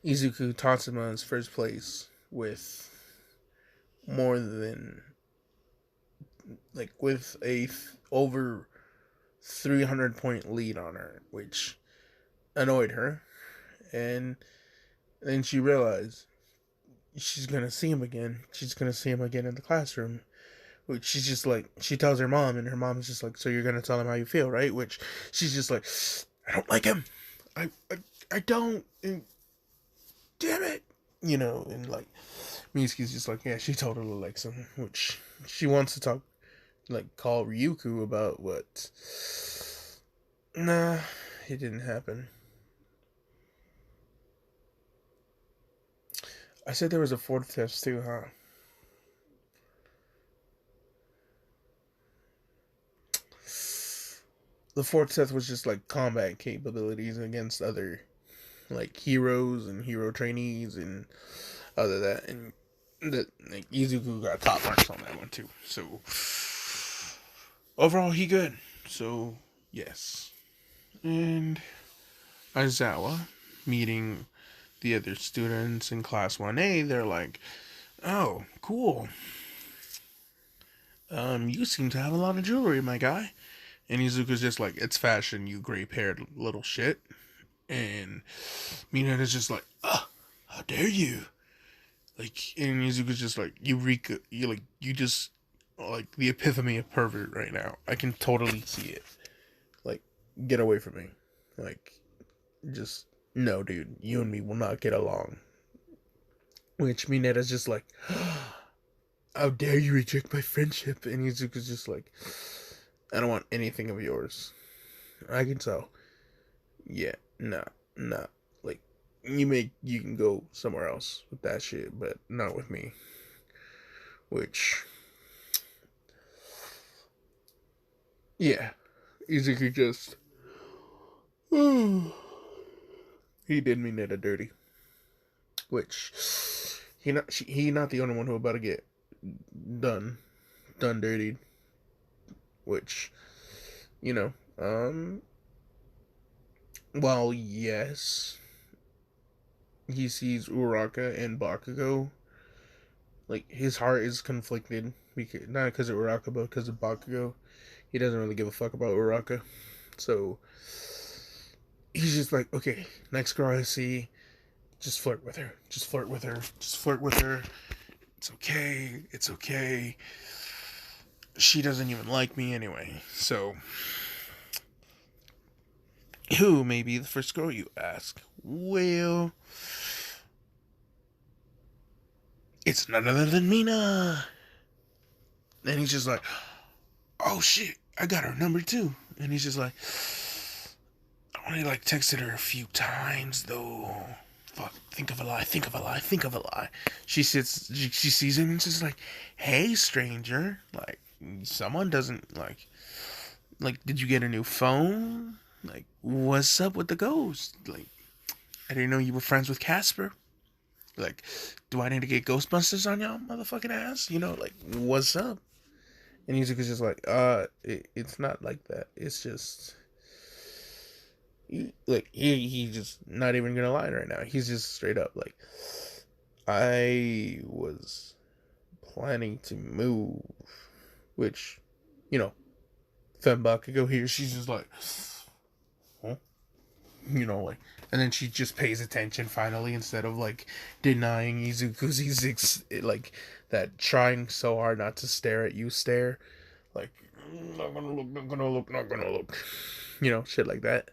Izuku Tatsuma is first place with more than, like, with a over 300 point lead on her, which annoyed her. And then she realized she's gonna see him again. She's gonna see him again in the classroom. Which she's just like, she tells her mom, and her mom's just like, so you're gonna tell him how you feel, right? Which she's just like, I don't like him. I don't. And damn it. You know, and, like, Mitsuki's just like, yeah, she totally likes him. Which she wants to talk, like, call Ryuku about what. Nah, it didn't happen. I said there was a fourth test too, huh? The fourth test was just, like, combat capabilities against other like heroes and hero trainees and other that, and that like Izuku got top marks on that one too. So overall, he good. So yes, and Aizawa meeting the other students in class 1A, they're like, "Oh, cool. You seem to have a lot of jewelry, my guy." And Izuku's just like, "It's fashion, you gray-haired little shit." And Mina's just like, how dare you?" Like, and Izuku's just like, you just, like, the epitome of pervert right now. I can totally see it. Like, get away from me. Like, just, no, dude. You and me will not get along. Which Mina's just like, how dare you reject my friendship? And Izuku's just like, I don't want anything of yours. I can tell. Yeah, nah. Like, you can go somewhere else with that shit, but not with me. Which, yeah, Izuku just, he did me Netta dirty. Which, he not the only one who about to get done, dirtied. Which, you know, while yes, he sees Uraraka and Bakugo, like, his heart is conflicted, because not because of Uraraka, but because of Bakugo. He doesn't really give a fuck about Uraraka. So he's just like, okay, next girl I see, just flirt with her. Just flirt with her. Just flirt with her. It's okay. It's okay. She doesn't even like me anyway. So, who may be the first girl, you ask? Well, it's none other than Mina. And he's just like, oh shit, I got her number too. And he's just like, I only like texted her a few times though. Fuck, think of a lie. She sees him and she's like, hey stranger, like, someone doesn't like, did you get a new phone? Like, what's up with the ghost? Like, I didn't know you were friends with Casper. Like, do I need to get Ghostbusters on y'all motherfucking ass? Like, what's up? And Izuku's just like, it's not like that. It's just, he just not even gonna lie right now. He's just straight up like, I was planning to move, which, Fembak could go here. She's just like, huh? Like, and then she just pays attention finally, instead of like denying Izuku's like that trying so hard not to stare at you stare, like, not gonna look, shit like that.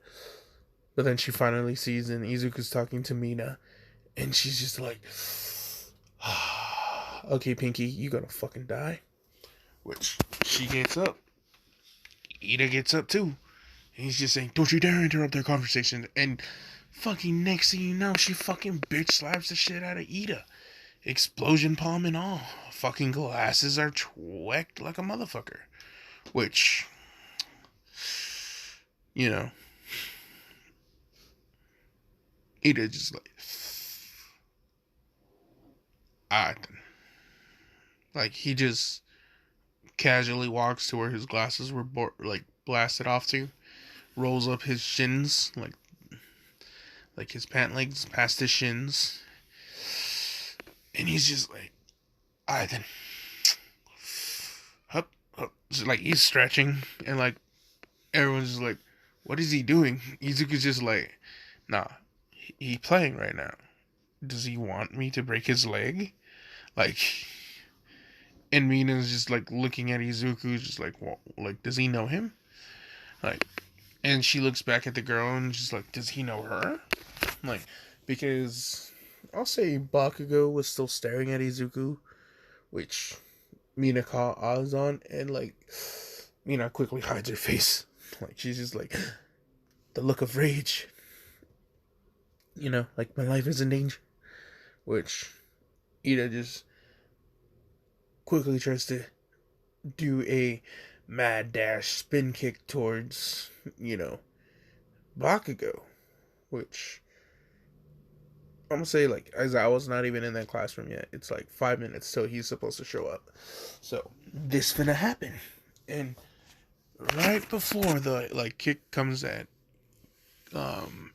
But then she finally sees, and Izuku's talking to Mina, and she's just like, okay, Pinky, you gonna fucking die. Which, she gets up. Ida gets up too. And he's just saying, don't you dare interrupt their conversation. And fucking next thing you know, she fucking bitch slaps the shit out of Ida. Explosion palm and all. Fucking glasses are tweaked like a motherfucker. Which, Ida just like, like, he just casually walks to where his glasses were blasted off to, rolls up his shins, like his pant legs past his shins, and he's just like, alright then, hup, hup. So, like, he's stretching, and like everyone's just like, what is he doing? Izuku's just like, nah, he playing right now. Does he want me to break his leg? Like, and Mina's just like looking at Izuku, just like, well, like, does he know him? Like, and she looks back at the girl and she's like, does he know her? Like, because I'll say Bakugo was still staring at Izuku, which Mina caught eyes on, and like, Mina quickly hides her face. Like, she's just like, the look of rage. Like, my life is in danger. Which Ida just quickly tries to do a mad dash spin kick towards, Bakugo. Which, I'm gonna say like Aizawa's not even in that classroom yet. It's like 5 minutes till he's supposed to show up. So this finna happen, and right before the like kick comes at um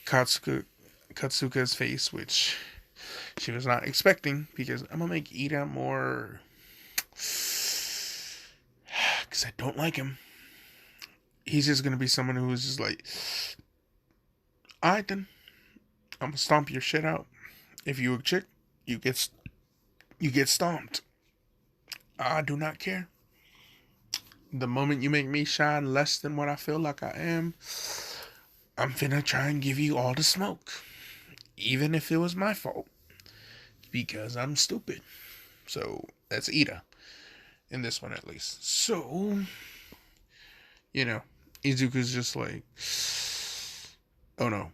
Katsuka Katsuka's face, which she was not expecting, because I'm gonna make Ida more, because I don't like him. He's just gonna be someone who's just like, alright then, I'm gonna stomp your shit out. If you a chick, you get you get stomped. I do not care. The moment you make me shine less than what I feel like I am, I'm finna try and give you all the smoke, even if it was my fault, because I'm stupid. So that's Ida in this one at least. So, you know, Izuku's just like, oh no.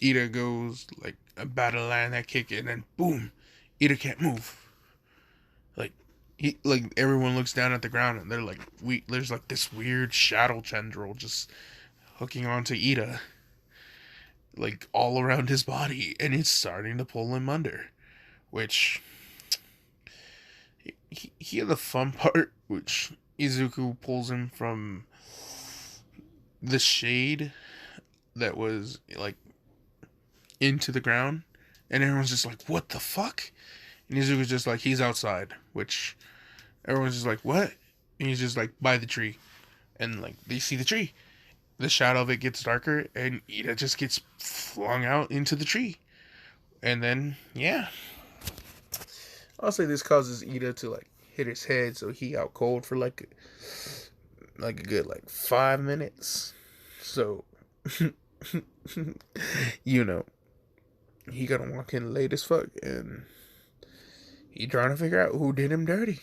Ida goes like about to land that kick, and then boom, Ida can't move. Like like everyone looks down at the ground, and they're like, there's like this weird shadow tendril just hooking onto Ida, like all around his body, and it's starting to pull him under. Which he had the fun part, which Izuku pulls him from the shade that was like into the ground, and everyone's just like, "What the fuck?" And Izuku's just like, "He's outside," which everyone's just like, "What?" And he's just like, "By the tree," and like they see the tree. The shadow of it gets darker, and Ida just gets flung out into the tree, and then yeah, I'll say this causes Ida to like hit his head, so he out cold for like a good like 5 minutes. So you know, he gonna walk in late as fuck, and he trying to figure out who did him dirty.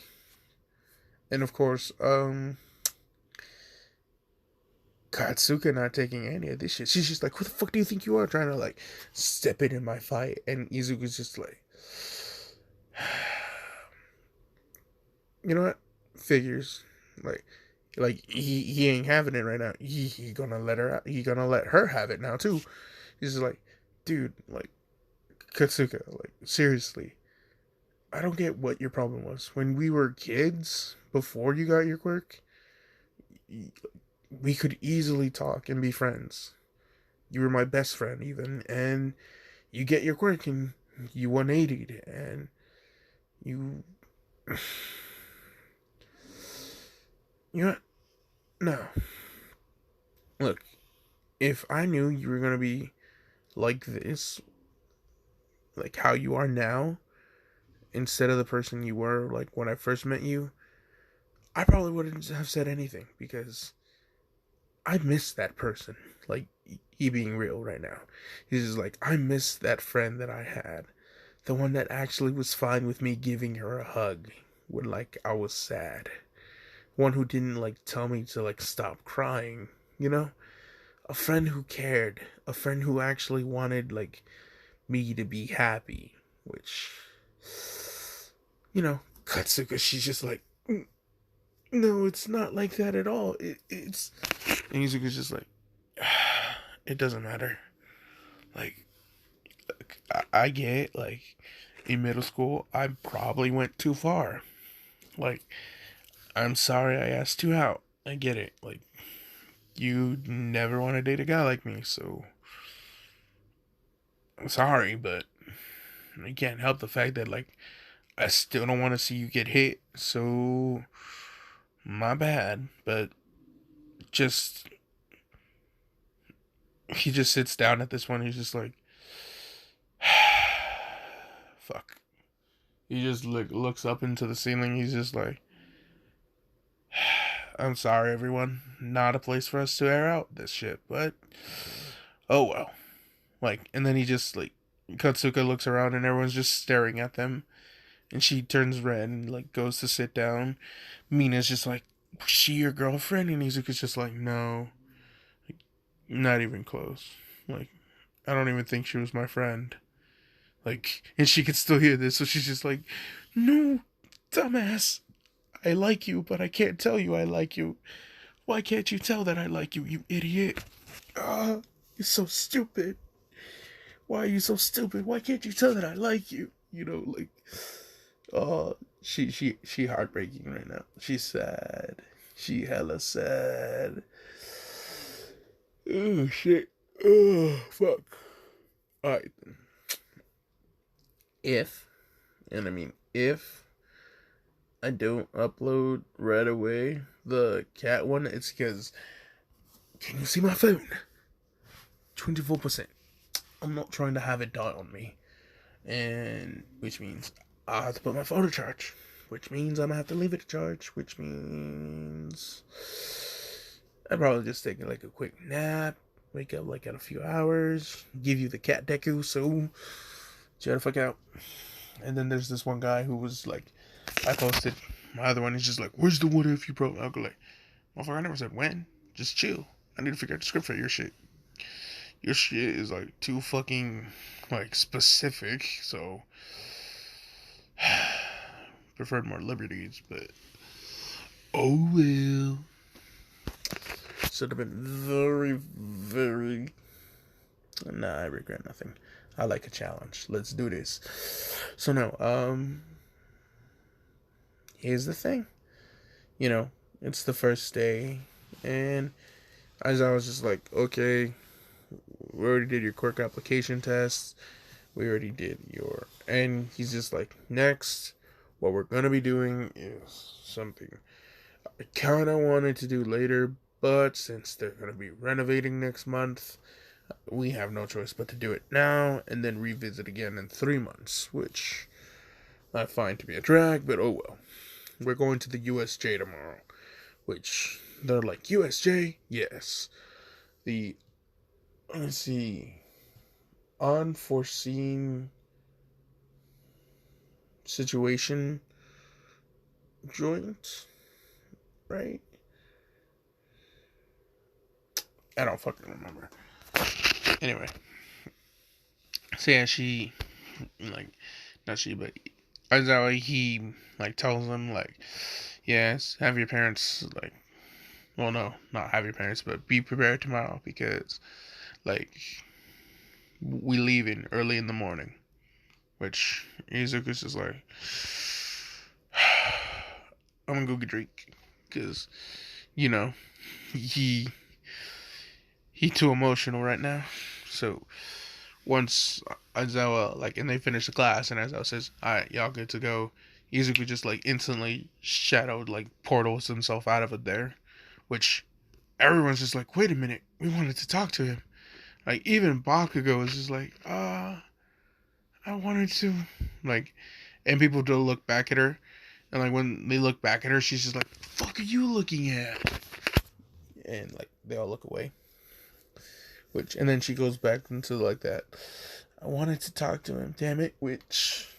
And of course, Katsuka not taking any of this shit. She's just like, who the fuck do you think you are, trying to like step in my fight? And Izuku's just like, you know what? Figures. Like he ain't having it right now. He gonna let her out. He gonna let her have it now too. He's just like, dude, like Katsuka, like seriously, I don't get what your problem was when we were kids before you got your quirk. We could easily talk and be friends. You were my best friend even, and you get your quirk and you 180'd, and you you know what? No. Look, if I knew you were gonna be like this, like how you are now, instead of the person you were like when I first met you, I probably wouldn't have said anything, because I miss that person. Like, he being real right now. He's just like, I miss that friend that I had. The one that actually was fine with me giving her a hug when like I was sad. One who didn't like tell me to like stop crying, you know? A friend who cared. A friend who actually wanted like me to be happy. Which, you know, Katsuka, she's just like, no, it's not like that at all. It's. And Izuku's just like, it doesn't matter. Like, I get, like, in middle school, I probably went too far. Like, I'm sorry I asked you out. I get it. Like, you never want to date a guy like me, so. I'm sorry, but I can't help the fact that, like, I still don't want to see you get hit, so. My bad, but just. He just sits down at this one. He's just like, fuck. He just looks up into the ceiling. He's just like, I'm sorry, everyone. Not a place for us to air out this shit, but oh well. Like, and then he just like, Katsuka looks around and everyone's just staring at them, and she turns red and like goes to sit down. Mina's just like, was she your girlfriend? And Izuku's just like, no, like, not even close. Like, I don't even think she was my friend. Like, and she could still hear this, so she's just like, no, dumbass. I like you, but I can't tell you I like you. Why can't you tell that I like you, you idiot? Ah, you're so stupid. Why are you so stupid? Why can't you tell that I like you? Oh, she heartbreaking right now. She's sad. She hella sad. Oh shit. Oh fuck. Alright then. If I don't upload right away the cat one, it's because, can you see my phone? 24%. I'm not trying to have it die on me. And which means I have to put my phone to charge. Which means I'm gonna have to leave it to charge. Which means I'd probably just take like a quick nap, wake up like in a few hours, give you the cat Deku, so chill the fuck out. And then there's this one guy who was like, I posted my other one, he's just like, where's the what if you broke? I'll go like, motherfucker, I never said when. Just chill. I need to figure out the script for your shit. Your shit is like too fucking like specific, so preferred more liberties, but oh well. Should have been very, very. Nah, I regret nothing. I like a challenge. Let's do this. So now, here's the thing. It's the first day, and as I was just like, okay, we already did your quirk application test. We already did your, and he's just like, next, what we're gonna be doing is something I kind of wanted to do later, but since they're gonna be renovating next month, we have no choice but to do it now and then revisit again in 3 months, which I find to be a drag, but oh well. We're going to the USJ tomorrow, which they're like, USJ? Yes. Let's see, unforeseen situation joint, right? I don't fucking remember. Anyway, so yeah, she, like, not she, but Aizawa, he, like, tells them, like, yes, have your parents, like, well, no, not have your parents, but be prepared tomorrow because, like, we leaving early in the morning. Which Izuku's just like, I'm gonna go get a drink. Because, you know, he too emotional right now. So, once Aizawa, like, and they finish the class, and Aizawa says, alright, y'all good to go, Izuku just, like, instantly shadowed, like, portals himself out of it there. Which, everyone's just like, wait a minute, we wanted to talk to him. Like, even Bakugo was just like, I wanted to, like, and people do look back at her, and, like, when they look back at her, she's just like, the fuck are you looking at? And, like, they all look away. And then she goes back into, like, that, I wanted to talk to him, damn it, which,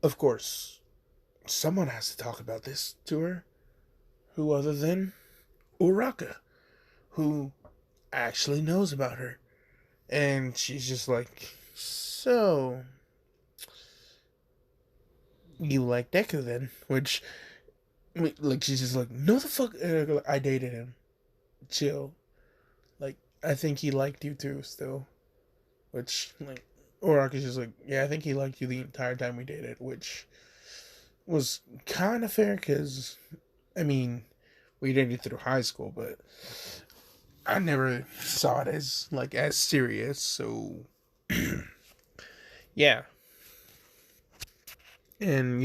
of course, someone has to talk about this to her. Who other than Uraraka, who actually knows about her. And she's just like, so, you like Deku then? Which, like, she's just like, no the fuck, I dated him. Chill. Like, I think he liked you too, still. Which, like, Uraraka's just like, yeah, I think he liked you the entire time we dated, which was kind of fair, because, I mean, we dated through high school, but I never saw it as, like, as serious, so, yeah. And,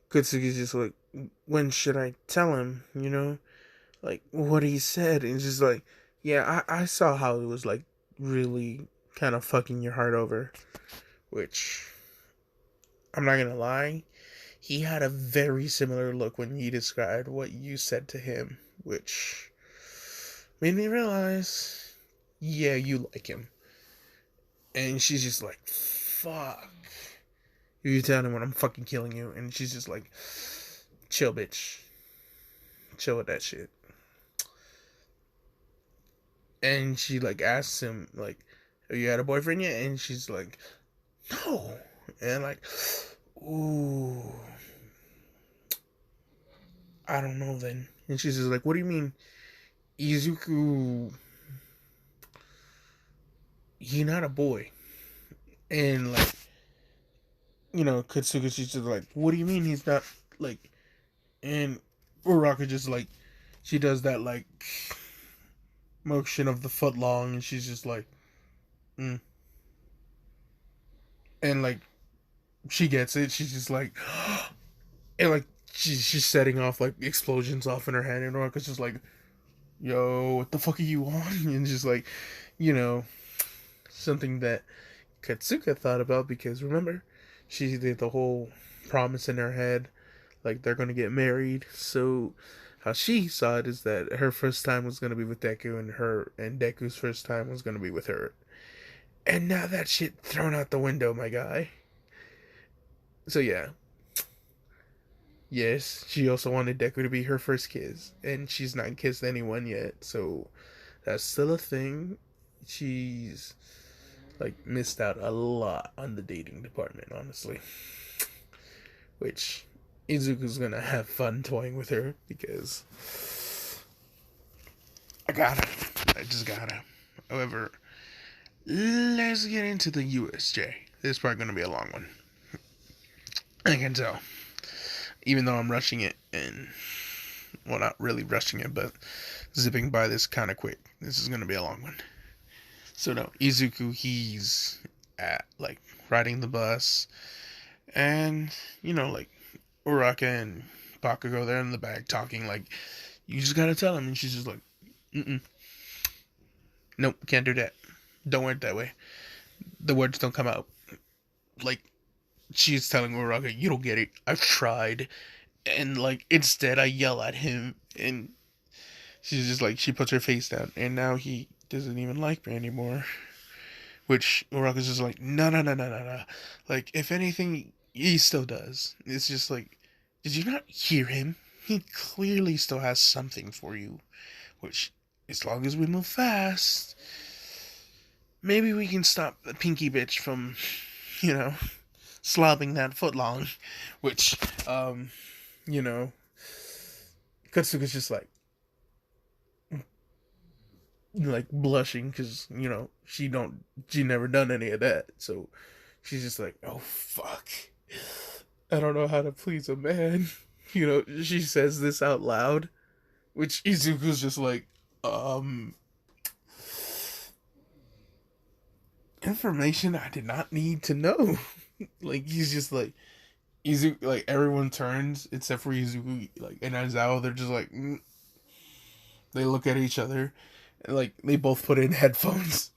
Katsuki's just like, when should I tell him, like, what he said, and just like, yeah, I saw how it was, like, really kind of fucking your heart over, which, I'm not gonna lie, he had a very similar look when he described what you said to him, which made me realize, yeah, you like him. And she's just like, fuck. You tell him when I'm fucking killing you. And she's just like, chill, bitch. Chill with that shit. And she, like, asks him, like, have you had a boyfriend yet? And she's like, no. And, like, ooh, I don't know then. And she's just like, what do you mean? Izuku he not a boy. And like, Katsuka, she's just like, what do you mean he's not, like, and Uraraka just like, she does that like motion of the foot long, and she's just like, mm. And like, she gets it. She's just like, and like, she's setting off like explosions off in her head, and Uraraka's just like, yo, what the fuck are you on? And just like, you know, something that Katsuka thought about, because remember, she did the whole promise in her head, like they're gonna get married. So how she saw it is that her first time was gonna be with Deku, and Deku's first time was gonna be with her. And now that shit thrown out the window, my guy. So yeah. Yes, she also wanted Deku to be her first kiss, and she's not kissed anyone yet, so that's still a thing. She's like missed out a lot on the dating department, honestly. Which Izuku's gonna have fun toying with her, because I just gotta. However, let's get into the USJ. This is probably gonna be a long one. I can tell. Even though I'm rushing it, and well, not really rushing it, but zipping by this kind of quick. This is gonna be a long one. So no, Izuku, he's at like riding the bus, and like Uraraka and Bakugo, they're in the back talking like, you just gotta tell him, and she's just like, nope, can't do that. Don't word it that way. The words don't come out. Like, she's telling Uraraka, you don't get it. I've tried. And like, instead I yell at him, and she's just like, she puts her face down, and now he doesn't even like me anymore. Which Uraraka's just like, no, no, no, no, no, no. Like, if anything, he still does. It's just like, did you not hear him? He clearly still has something for you. Which, as long as we move fast, maybe we can stop the pinky bitch from, slobbing that foot long. Which, Katsuka's just like blushing, because she never done any of that, so she's just like, oh fuck, I don't know how to please a man. She says this out loud, which Izuku's just like, information I did not need to know. Like, he's just like, Izuku, like, everyone turns except for Izuku, like, and Aizawa, they're just like, they look at each other, and like, they both put in headphones.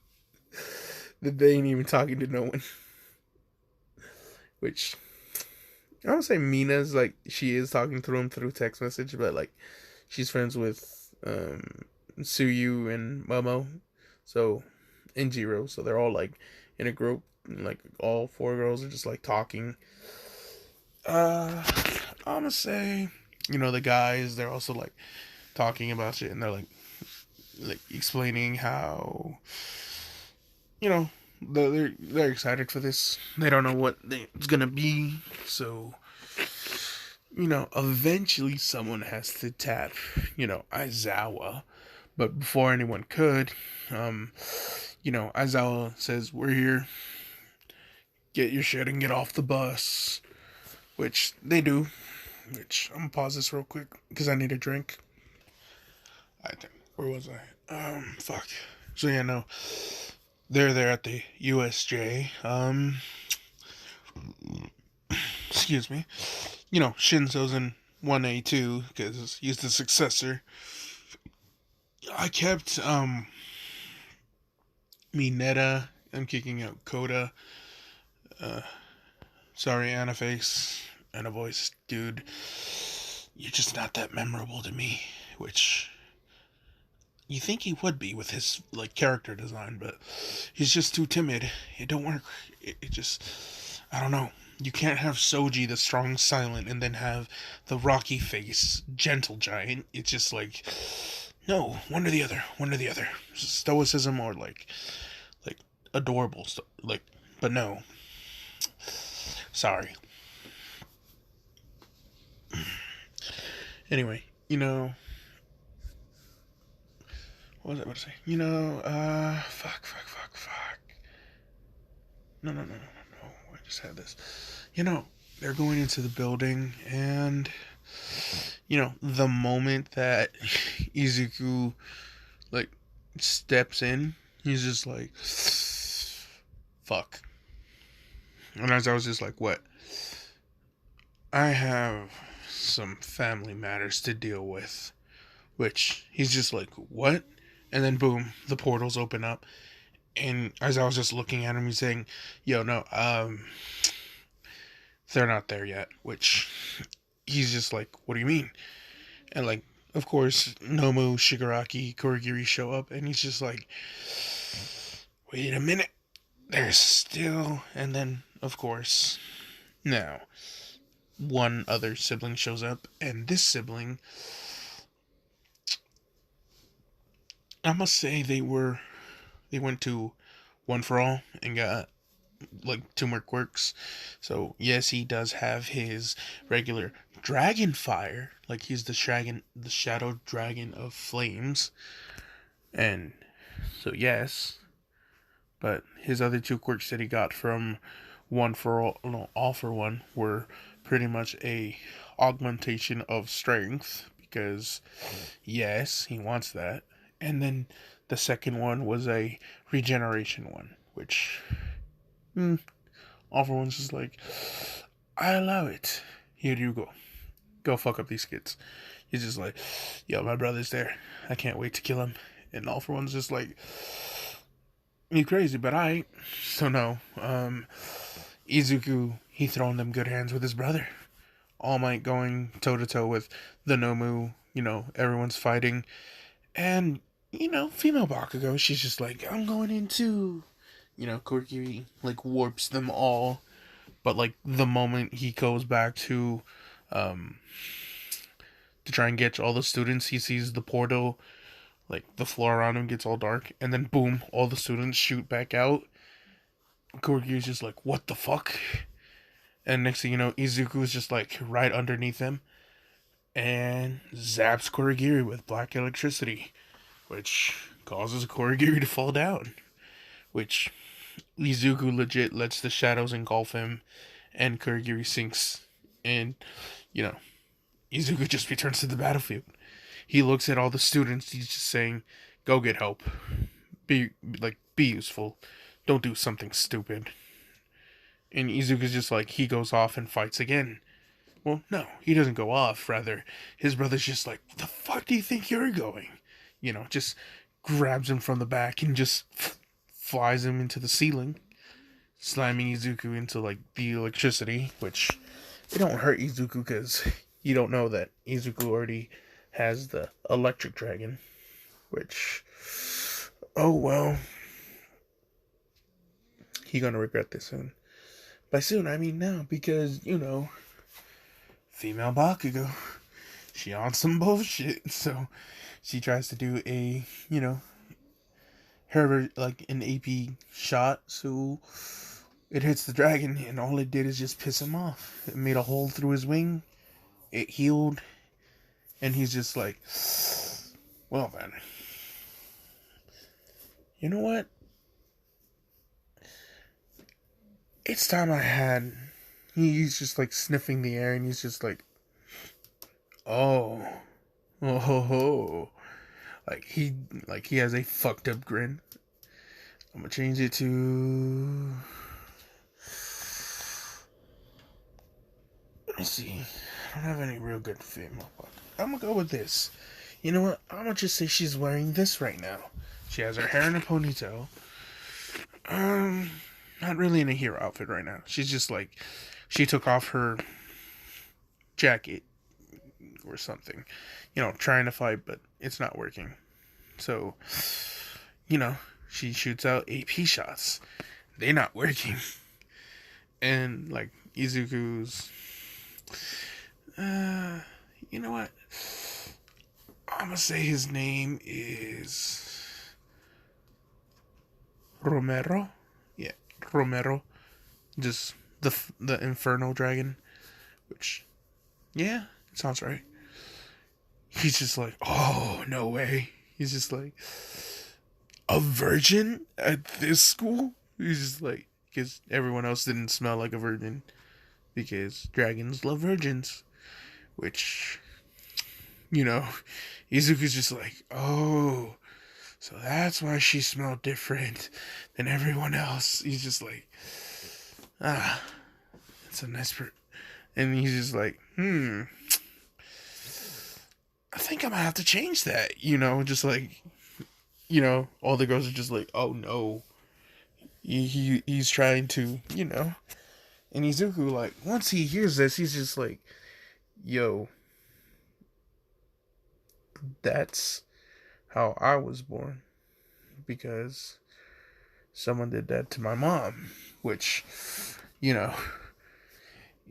That they ain't even talking to no one. Which, I don't say Mina's like, she is talking to him through text message, but like, she's friends with Suyu and Momo, so, and Jiro, so they're all like in a group, and like all four girls are just like talking. I'm gonna say, the guys, they're also like talking about shit, and they're like explaining how, they're excited for this. They don't know what it's gonna be, so eventually someone has to tap, Aizawa. But before anyone could, Aizawa says, we're here. Get your shit and get off the bus. Which they do. Which, I'm gonna pause this real quick, because I need a drink. Where was I? Fuck. So yeah, no. They're there at the USJ. Excuse me. Shinso's in 1A2, because he's the successor. I kept, Mineta. I'm kicking out Coda. Sorry, Anna Face. Anna Voice. Dude, you're just not that memorable to me. Which, you think he would be with his, like, character design, but he's just too timid. It don't work. It just, I don't know. You can't have Soji, the strong silent, and then have the rocky face, gentle giant. It's just like, no, one or the other. One or the other. Stoicism or like adorable stuff. Like, but no. Sorry. Anyway, what was I about to say? Fuck. no. I just had this. They're going into the building, and the moment that Izuku like steps in, he's just like, fuck. And as I was just like, what? I have some family matters to deal with. Which he's just like, what? And then boom, the portals open up. And as I was just looking at him, he's saying, yo, no, they're not there yet. Which he's just like, what do you mean? And like, of course, Nomu, Shigaraki, Kurogiri show up, and he's just like, wait a minute. There's still. And then, of course, now, one other sibling shows up, and this sibling, I must say they went to One for All and got like 2 more quirks. So yes, he does have his regular dragon fire, like he's the shadow dragon of flames. And so yes, but his other 2 quirks that he got from One for All, no, All for One, were pretty much a augmentation of strength, because yes, he wants that. And then the second one was a regeneration one, which All for One's just like, I allow it. Here you go. Go fuck up these kids. He's just like, yo, my brother's there. I can't wait to kill him. And All for One's just like, you crazy, but I ain't. So no, Izuku, he throwing them good hands with his brother. All Might going toe to toe with the Nomu. Everyone's fighting. And, female Bakugo, she's just like, I'm going in too. Kurogiri, like, warps them all. But, like, the moment he goes back to try and get all the students, he sees the portal, like, the floor around him gets all dark. And then, boom, all the students shoot back out. Kurogiri's just like, what the fuck? And next thing you know, Izuku's just, like, right underneath him. And zaps Kurogiri with black electricity, which causes Kurogiri to fall down. Which Izuku legit lets the shadows engulf him, and Kurogiri sinks. And, Izuku just returns to the battlefield. He looks at all the students, he's just saying, go get help. Be useful. Don't do something stupid. And Izuku's just like, he goes off and fights again. Well, no, he doesn't go off. Rather, his brother's just like, the fuck do you think you're going? Just grabs him from the back and just flies him into the ceiling, slamming Izuku into, like, the electricity, which it don't hurt Izuku because you don't know that Izuku already has the electric dragon, which, oh well, he gonna regret this soon. By soon, I mean now, because, female Bakugo, she on some bullshit, so she tries to do a, her, like, an AP shot, so it hits the dragon, and all it did is just piss him off. It made a hole through his wing, it healed, and he's just like, well then, you know what? It's time I had. He's just like sniffing the air, and he's just like, oh ho ho. He has a fucked up grin. I'm gonna change it to, let me see. I don't have any real good female. I'm gonna go with this. You know what? I'm gonna just say she's wearing this right now. She has her hair in a ponytail. Not really in a hero outfit right now. She's just like, she took off her jacket or something. Trying to fight, but it's not working. So, she shoots out AP shots. They're not working. And, like, Izuku's, you know what? I'm gonna say his name is Romero. Yeah, Romero. Just the Inferno Dragon. Which, yeah, it sounds right. He's just like, oh, no way. He's just like, a virgin at this school? He's just like, because everyone else didn't smell like a virgin, because dragons love virgins, which, you know, Izuku's just like, oh, so that's why she smelled different than everyone else. He's just like, ah, it's a nice and he's just like, I think I'm gonna have to change that, just like, all the girls are just like, oh no. He's trying to, and Izuku, like, once he hears this, he's just like, yo, that's how I was born, because someone did that to my mom, which,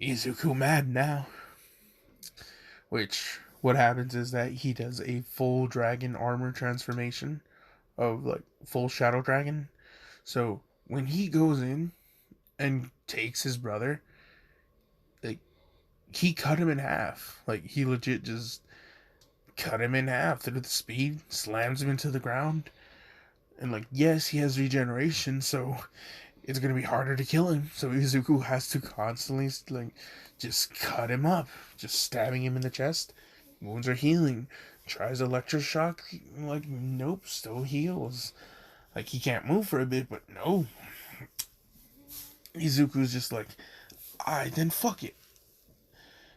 Izuku mad now. Which, what happens is that he does a full dragon armor transformation of, like, full shadow dragon. So, when he goes in and takes his brother, like, he cut him in half. Like, he legit just cut him in half through the speed, slams him into the ground. And, like, yes, he has regeneration, so it's gonna be harder to kill him. So Izuku has to constantly, like, just cut him up, just stabbing him in the chest. Wounds are healing. Tries electroshock, like, nope, still heals. Like, he can't move for a bit, but no. Izuku's just like, alright, then fuck it.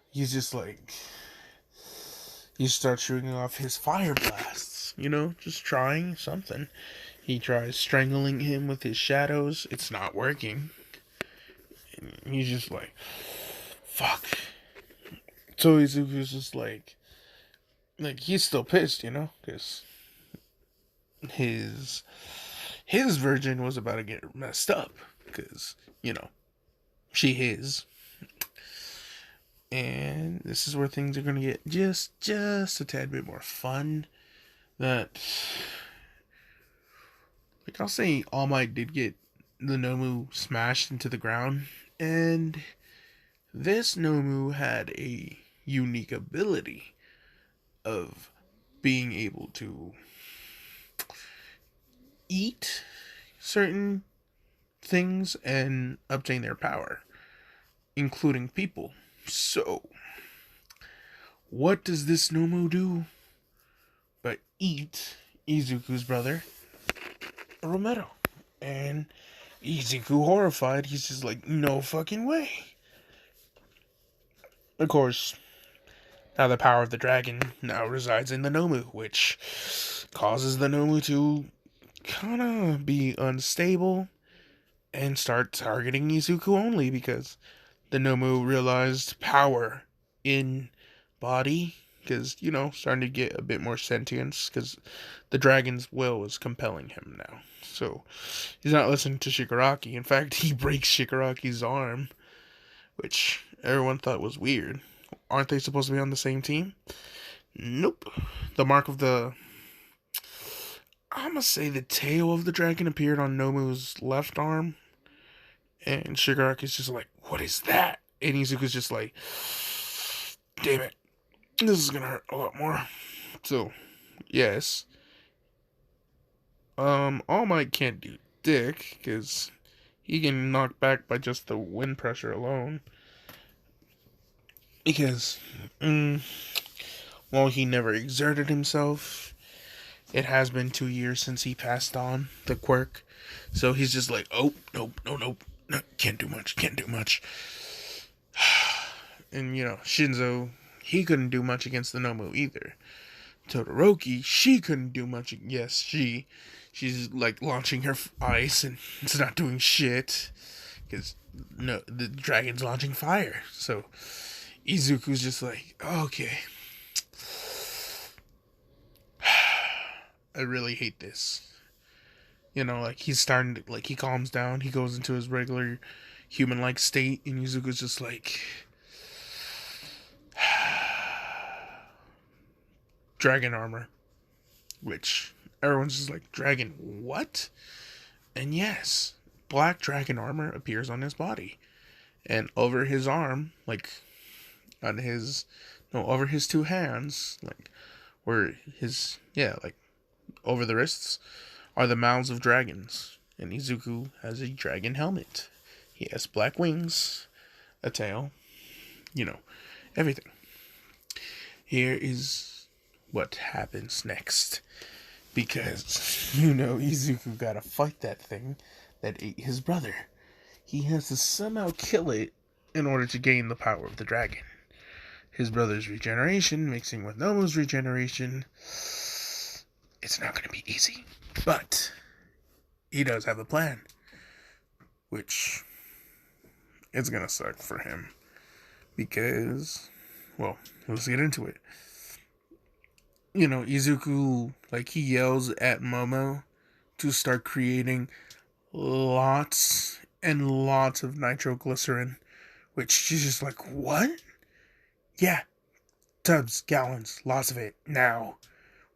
He's just like, he starts shooting off his fire blasts, just trying something. He tries strangling him with his shadows. It's not working. And he's just like, fuck. So Izuku's just like, he's still pissed, because his virgin was about to get messed up, because, she his. And this is where things are going to get just a tad bit more fun. That, like, I'll say All Might did get the Nomu smashed into the ground, and this Nomu had a unique ability of being able to eat certain things and obtain their power, including people. So, what does this Nomu do but eat Izuku's brother, Romero? And Izuku, horrified, he's just like, no fucking way. Of course, now the power of the dragon now resides in the Nomu, which causes the Nomu to kind of be unstable and start targeting Izuku only, because the Nomu realized power in body, because, starting to get a bit more sentience, because the dragon's will is compelling him now. So, he's not listening to Shigaraki. In fact, he breaks Shigaraki's arm, which everyone thought was weird. Aren't they supposed to be on the same team? Nope. The mark of the... I'm gonna say the tail of the dragon appeared on Nomu's left arm. And Shigaraki's just like, what is that? And Izuku's just like, damn it. This is gonna hurt a lot more. So, yes. All Might can't do dick, because he can knock back by just the wind pressure alone. Because, while he never exerted himself, it has been 2 years since he passed on the quirk. So he's just like, oh, nope, no, can't do much. And, Shinso, he couldn't do much against the Nomu either. Todoroki, she couldn't do much. Yes, she's like launching her ice and it's not doing shit, because no, the dragon's launching fire. So Izuku's just like, okay, I really hate this. Like, he's starting to, like, he calms down, he goes into his regular human-like state, and Izuku's just like, dragon armor. Which, everyone's just like, dragon what? And yes, black dragon armor appears on his body. And over his arm, like, over his two hands, like, where like, over the wrists, are the mouths of dragons. And Izuku has a dragon helmet. He has black wings, a tail, you know, everything. Here is what happens next. Because, Izuku gotta fight that thing that ate his brother. He has to somehow kill it in order to gain the power of the dragon. His brother's regeneration, mixing with Nomu's regeneration, it's not gonna be easy. But he does have a plan, which is gonna suck for him. Because, well, let's get into it. Izuku, he yells at Momo to start creating lots and lots of nitroglycerin, which she's just like, what? Yeah, tubs, gallons, lots of it, now.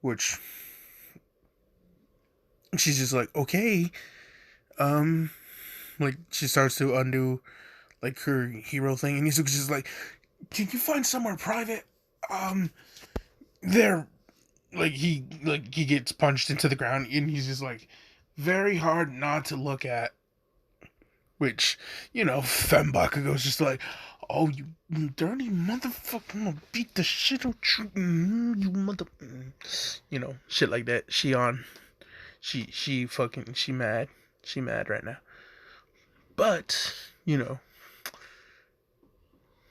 Which, she's just like, okay. She starts to undo, her hero thing, and Izuku's just like, can you find somewhere private? There. He gets punched into the ground, and he's just like, very hard not to look at. Which, Fembakugo's just like, oh, you dirty motherfucker, I'm gonna beat the shit out you, you mother, shit like that. She mad. She mad right now. But,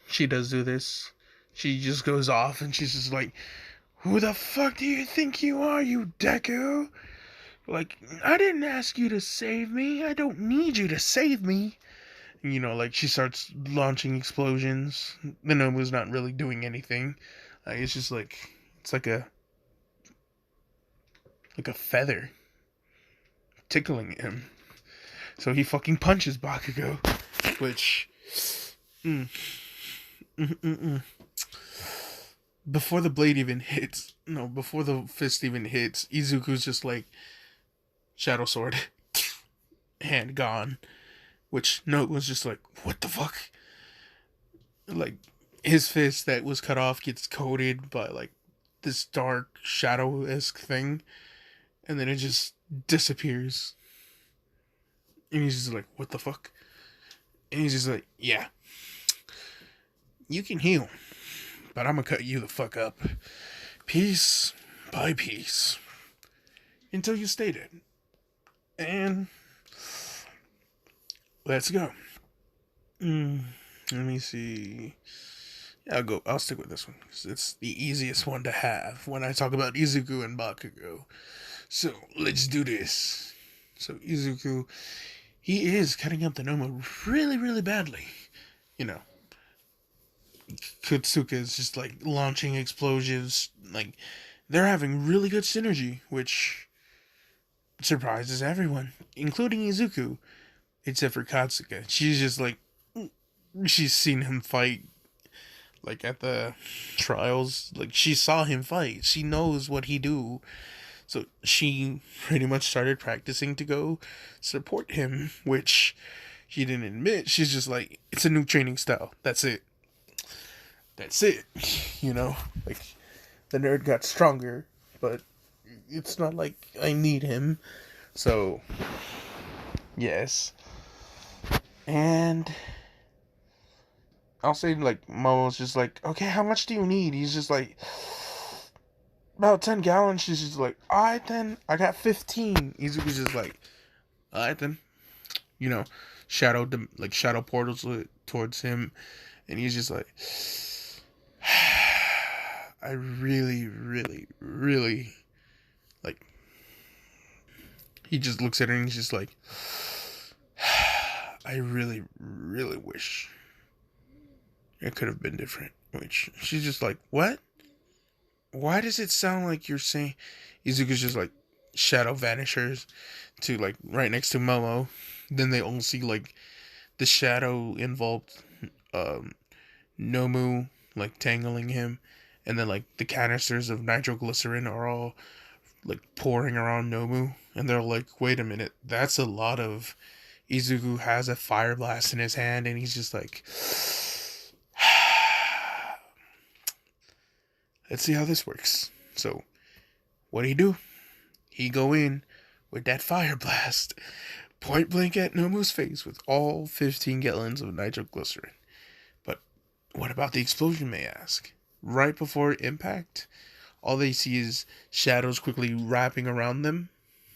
she does do this. She just goes off, and she's just like, who the fuck do you think you are, you Deku? I didn't ask you to save me. I don't need you to save me. She starts launching explosions. The Nomu's not really doing anything. It's just it's like a feather tickling him. So he fucking punches Bakugo, which, before the blade even hits, before the fist even hits, Izuku's just like, Shadow Sword, hand gone. Which Note was just like, what the fuck? His fist that was cut off gets coated by this dark shadow-esque thing, and then it just disappears. And he's just like, what the fuck? And he's just like, yeah, you can heal, but I'm gonna cut you the fuck up, piece by piece, until you stay dead. And let's go. Let me see. Yeah, I'll stick with this one because it's the easiest one to have when I talk about Izuku and Bakugo. So let's do this. So Izuku, he is cutting up the Nomu really, really badly. Katsuka is just launching explosions. They're having really good synergy, which surprises everyone, including Izuku, except for Katsuka. She's just she's seen him fight, at the trials. She saw him fight. She knows what he do. So she pretty much started practicing to go support him, which she didn't admit. She's just like, it's a new training style. That's it. The nerd got stronger, but it's not like I need him. So, yes. And I'll say, Momo's just like, okay, how much do you need? He's just like, about 10 gallons. She's just like, alright then, I got 15. Izuku's just like, alright then. Shadow portals towards him. And he's just like, I really, really, really, he just looks at her and he's just like, I really, really wish it could have been different. Which, she's just like, what? Why does it sound like you're saying... Izuku's just like, shadow vanishers to right next to Momo. Then they all see the shadow involved Nomu tangling him, and then the canisters of nitroglycerin are all pouring around Nomu, and they're like, wait a minute, that's a lot of... Izuku has a fire blast in his hand, and he's just like, let's see how this works. So, what do? He go in with that fire blast, point blank at Nomu's face with all 15 gallons of nitroglycerin. But what about the explosion, may ask? Right before impact, all they see is shadows quickly wrapping around them,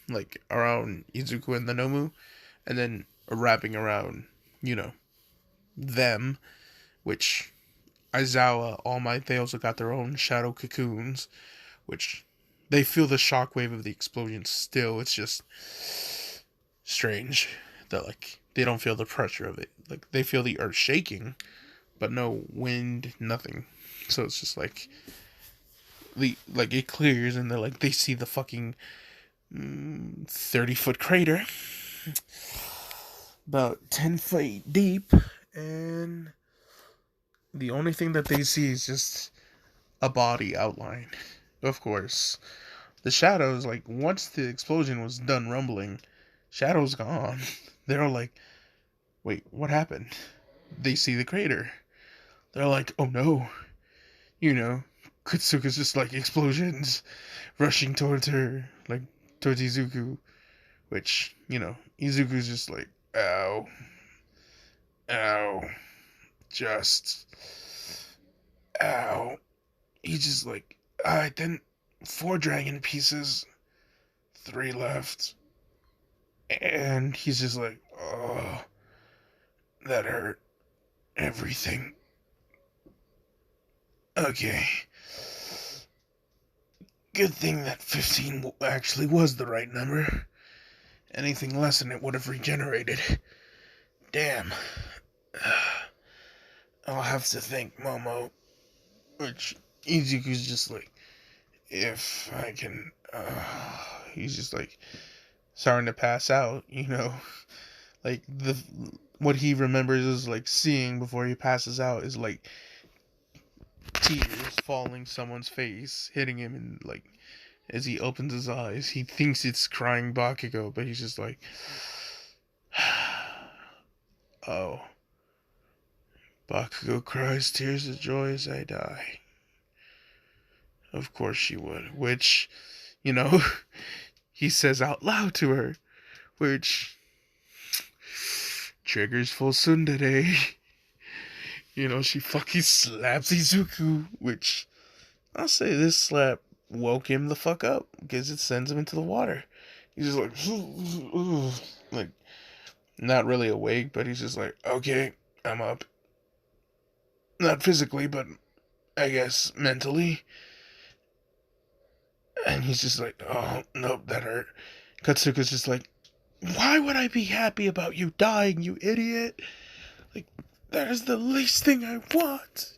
like around Izuku and the Nomu, and then wrapping around, them, which Aizawa, All Might, they also got their own shadow cocoons, which they feel the shockwave of the explosion still. It's just strange that, like, they don't feel the pressure of it. Like, they feel the earth shaking, but no wind, nothing. So it's just like, it clears and they see the fucking 30-foot crater, about 10 feet deep, and the only thing that they see is just a body outline. Of course, the shadows, like, once the explosion was done rumbling, shadows gone. They're all like, wait, what happened? They see the crater. They're like, oh no. Katsuka's just like explosions rushing towards her, like towards Izuku, which, Izuku's just like, ow, ow, just, ow. He's just like, alright then, 4 dragon pieces, 3 left. And he's just like, oh, that hurt. Everything. Okay. Good thing that 15 actually was the right number. Anything less than it would have regenerated. Damn. I'll have to thank Momo. Which Izuku's just like, if I can. He's just like starting to pass out, Like, what he remembers is like seeing before he passes out is like tears falling someone's face, hitting him, and like as he opens his eyes, he thinks it's crying Bakugo, but he's just like, oh. Bakugo cries tears of joy as I die. Of course she would. Which, he says out loud to her, which triggers full tsundere. She fucking slaps Izuku, which I'll say this slap woke him the fuck up because it sends him into the water. He's just like, like, not really awake, but he's just like, okay, I'm up. Not physically, but I guess mentally. And he's just like, oh, nope, that hurt. Katsuka's just like, why would I be happy about you dying, you idiot? Like, that is the least thing I want.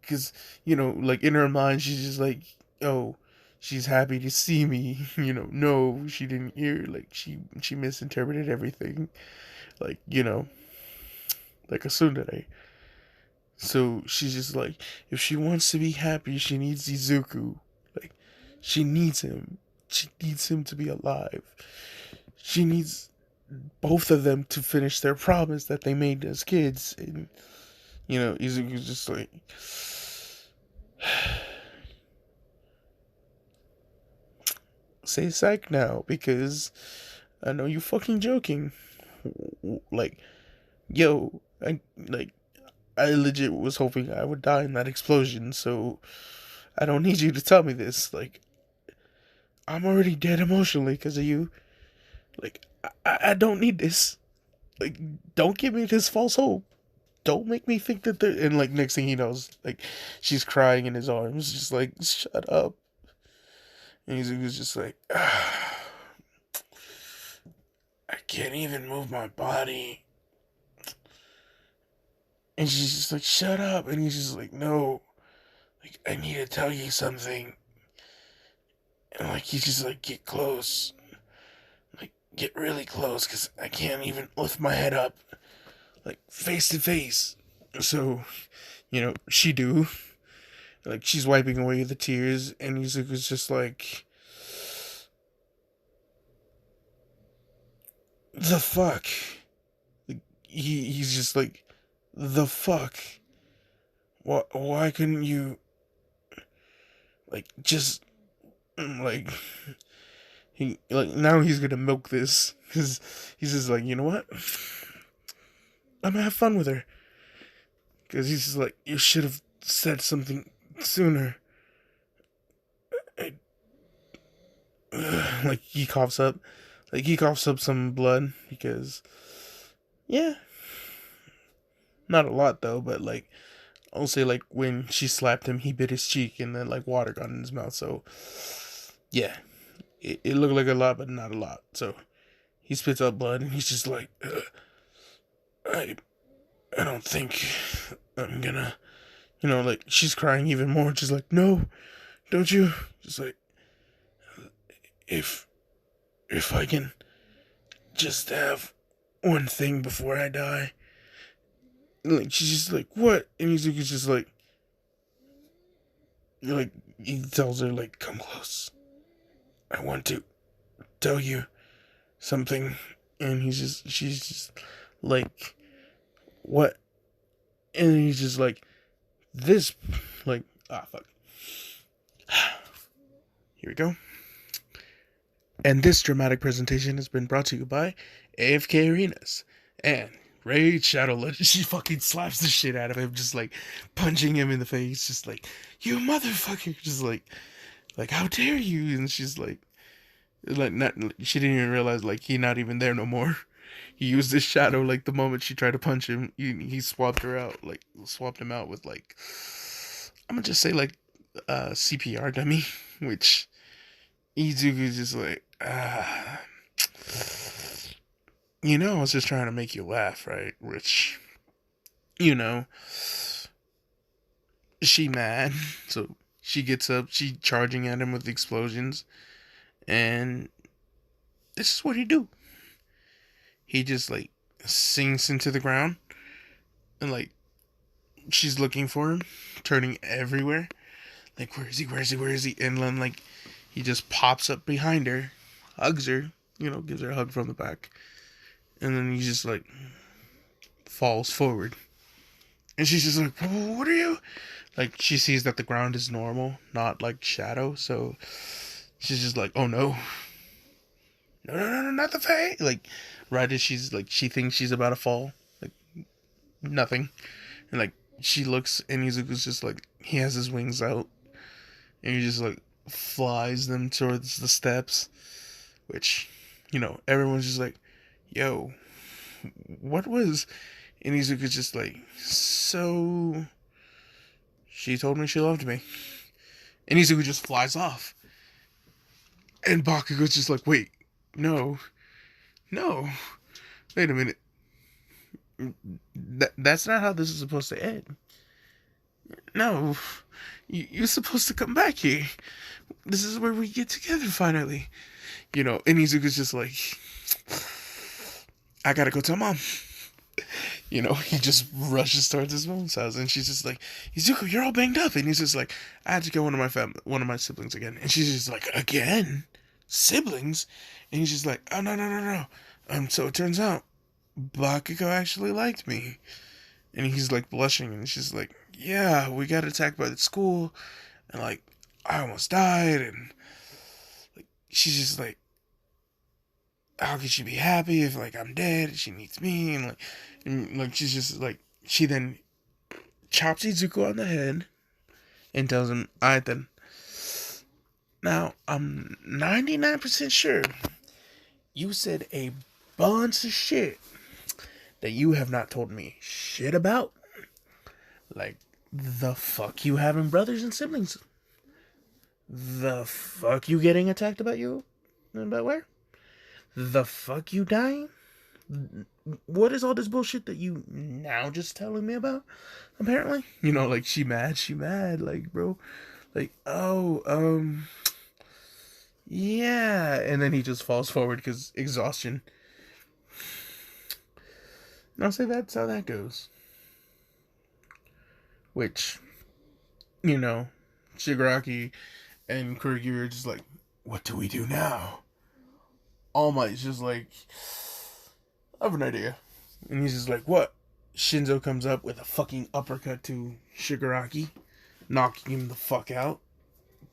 Because, like, in her mind, she's just like, oh, she's happy to see me. No, she didn't hear. Like, she misinterpreted everything. Like, like a tsundere. So she's just like, if she wants to be happy, she needs Izuku. Like, she needs him. She needs him to be alive. She needs both of them to finish their promise that they made as kids. And, Izuku's just like, say psych now, because I know you fucking joking. Like, yo, I legit was hoping I would die in that explosion, so I don't need you to tell me this. Like, I'm already dead emotionally because of you. Like, I don't need this. Like, don't give me this false hope. Don't make me think that they're... And, like, next thing he knows, like, she's crying in his arms, just like, shut up. And he was just like, I can't even move my body. And she's just like, shut up. And he's just like, no. Like, I need to tell you something. And, like, he's just like, get close. Like, get really close, because I can't even lift my head up. Like, face to face. So, she do. Like, she's wiping away the tears, and Izuku's just like, the fuck? Like, he's just like, the fuck? Why couldn't you, like, just, like, He like now he's gonna milk this because he's just like, you know what? I'm gonna have fun with her. Because he's just like, you should have said something sooner. I, like he coughs up, some blood because yeah, not a lot though, but like I'll say like when she slapped him, he bit his cheek and then like water got in his mouth. So yeah, it looked like a lot, but not a lot. So he spits out blood and he's just like, I I don't think I'm gonna, like she's crying even more, just like no, don't you, just like if I can just have one thing before I die. Like she's just like, what? And Izuku's just like he tells her like, come close. I want to tell you something. And she's just like, what? And he's just like, this, like, fuck. Here we go. And this dramatic presentation has been brought to you by AFK Arenas and Raid Shadow Legend. She fucking slaps the shit out of him, just like punching him in the face, just like, you motherfucker, just like how dare you? And she's like not, she didn't even realize like he not even there no more. He used his shadow like the moment she tried to punch him. He swapped him out with like, I'm gonna just say like CPR dummy, which Izuku's just like, I was just trying to make you laugh, right? Which, she mad. So she gets up, she charging at him with explosions. And this is what he do. He just like sinks into the ground. And like, she's looking for him, turning everywhere. Like, where is he? Where is he? Where is he? And then like, he just pops up behind her, hugs her, gives her a hug from the back. And then he just like falls forward. And she's just like, what are you? Like, she sees that the ground is normal, not like shadow. So she's just like, oh no. No, not the face. Like, right as she's like, she thinks she's about to fall. Like, nothing. And like, she looks and Izuku's just like, he has his wings out. And he just like flies them towards the steps. Which, everyone's just like, yo, what was... And Izuku's just like, so... She told me she loved me. And Izuku just flies off. And Bakugo's just like, wait, no, wait a minute. That's not how this is supposed to end. No, you're supposed to come back here. This is where we get together finally. And Izuku's just like, I gotta go tell mom. He just rushes towards his mom's house, and she's just like, Izuku, you're all banged up. And he's just like, I had to kill one of my siblings again. And she's just like, again? Siblings? And he's just like, oh, no. So it turns out, Bakugo actually liked me. And he's like blushing, and she's like, yeah, we got attacked by the school, and like, I almost died, and like, she's just like, how could she be happy if like I'm dead and she needs me? And like she's just like, she then chops Izuku on the head and tells him, alright then, now I'm 99% sure you said a bunch of shit that you have not told me shit about. Like, the fuck you having brothers and siblings? The fuck you getting attacked about where? The fuck you dying? What is all this bullshit that you now just telling me about? Apparently, like she mad, like, bro, like, oh, yeah, and then he just falls forward because exhaustion. And I'll say that's how that goes. Which, Shigaraki and Kurigi are just like, what do we do now? All Might's just like, I have an idea. And he's just like, what? Shinso comes up with a fucking uppercut to Shigaraki, knocking him the fuck out.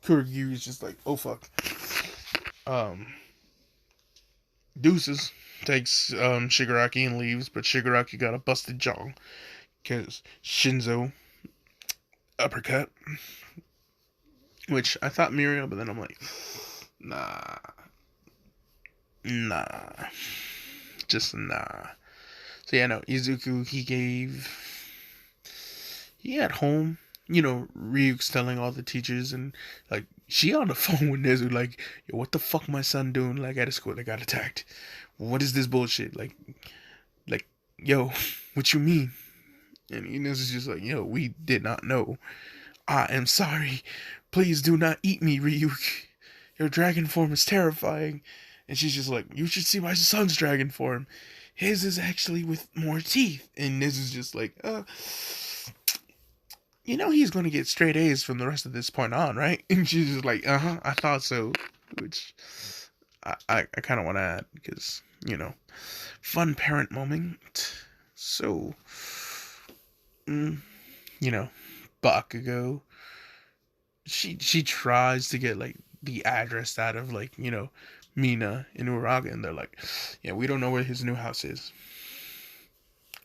Kurigi is just like, oh fuck. Deuces takes Shigaraki and leaves, but Shigaraki got a busted jaw because Shinso uppercut, which I thought Muriel, but then I'm like, nah, nah, just nah. So yeah, no, Izuku he at home, Ryuk's telling all the teachers and like she on the phone with Nezu like, yo, what the fuck my son doing like at a school that got attacked? What is this bullshit? Like, yo, what you mean? And Nezu's just like, yo, we did not know. I am sorry. Please do not eat me, Ryuk. Your dragon form is terrifying. And she's just like, you should see my son's dragon form. His is actually with more teeth. And Nezu's just like, he's going to get straight A's from the rest of this point on, right? And she's just like, I thought so. Which I kind of want to add because, fun parent moment. So, you know, Bakugo, she tries to get like the address out of like, Mina and Uraraka, and they're like, yeah, we don't know where his new house is.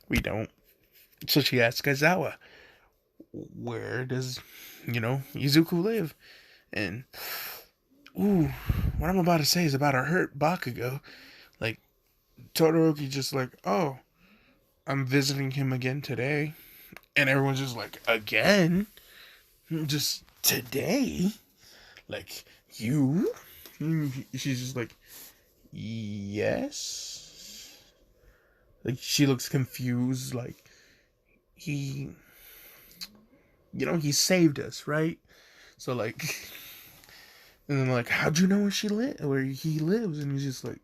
We don't. So she asks Aizawa, where does, Izuku live? And, ooh, what I'm about to say is about to hurt Bakugo. Like, Todoroki just like, oh, I'm visiting him again today. And everyone's just like, again? Just today? Like, you? She's just like, yes? Like, she looks confused. Like, he saved us, right? So, like, and then, like, how'd you know where he lives? And he's just like,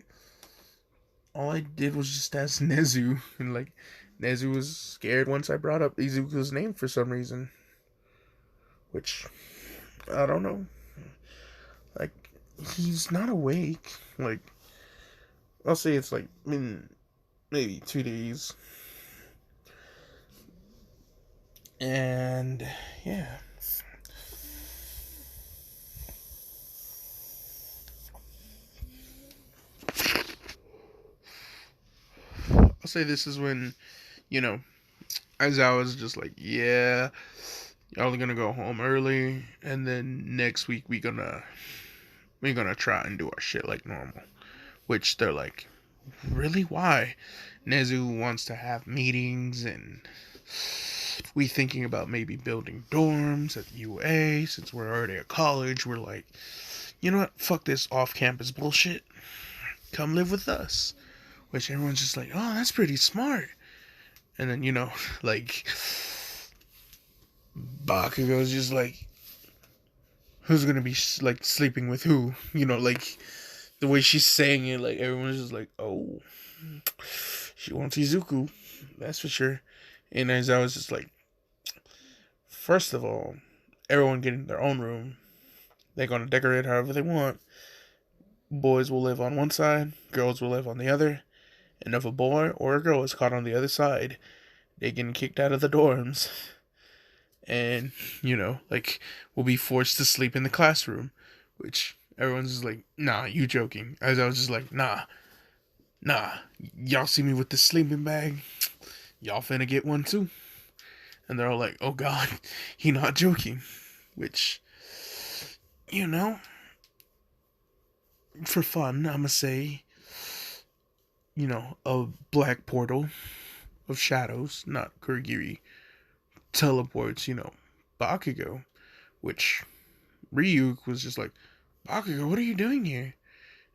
all I did was just ask Nezu. And, like, Nezu was scared once I brought up Izuku's name for some reason. Which, I don't know. Like, he's not awake. Like, I'll say it's like, maybe 2 days. And, yeah. I'll say this is when, Aizawa's just like, yeah, y'all are gonna go home early, and then next week we're gonna try and do our shit like normal. Which they're like, really? Why? Nezu wants to have meetings, and we thinking about maybe building dorms at the UA since we're already at college. We're like, you know what? Fuck this off-campus bullshit. Come live with us. Which everyone's just like, oh, that's pretty smart. And then, like, Bakugo's just like, who's gonna be, like, sleeping with who? Like, the way she's saying it, like, everyone's just like, oh, she wants Izuku. That's for sure. And Aizawa's just like, first of all, everyone getting their own room. They're gonna decorate however they want. Boys will live on one side, girls will live on the other. And if a boy or a girl is caught on the other side, they get kicked out of the dorms. And, like, will be forced to sleep in the classroom. Which everyone's just like, nah, you joking. As I was just like, nah. Y'all see me with the sleeping bag? Y'all finna get one too. And they're all like, oh god, he not joking. Which, for fun, I'ma say, a black portal of shadows, not Kurigiri, teleports, Bakugo, which Ryuk was just like, Bakugo, what are you doing here?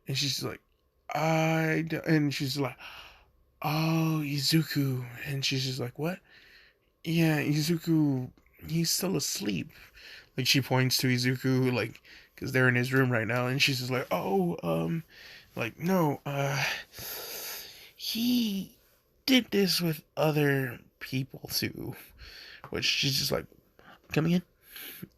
And she's like, and she's like, oh, Izuku. And she's just like, what? Yeah, Izuku, he's still asleep. Like, she points to Izuku, like, because they're in his room right now, and she's just like, oh, like, no, he did this with other people too. Which she's just like, coming in?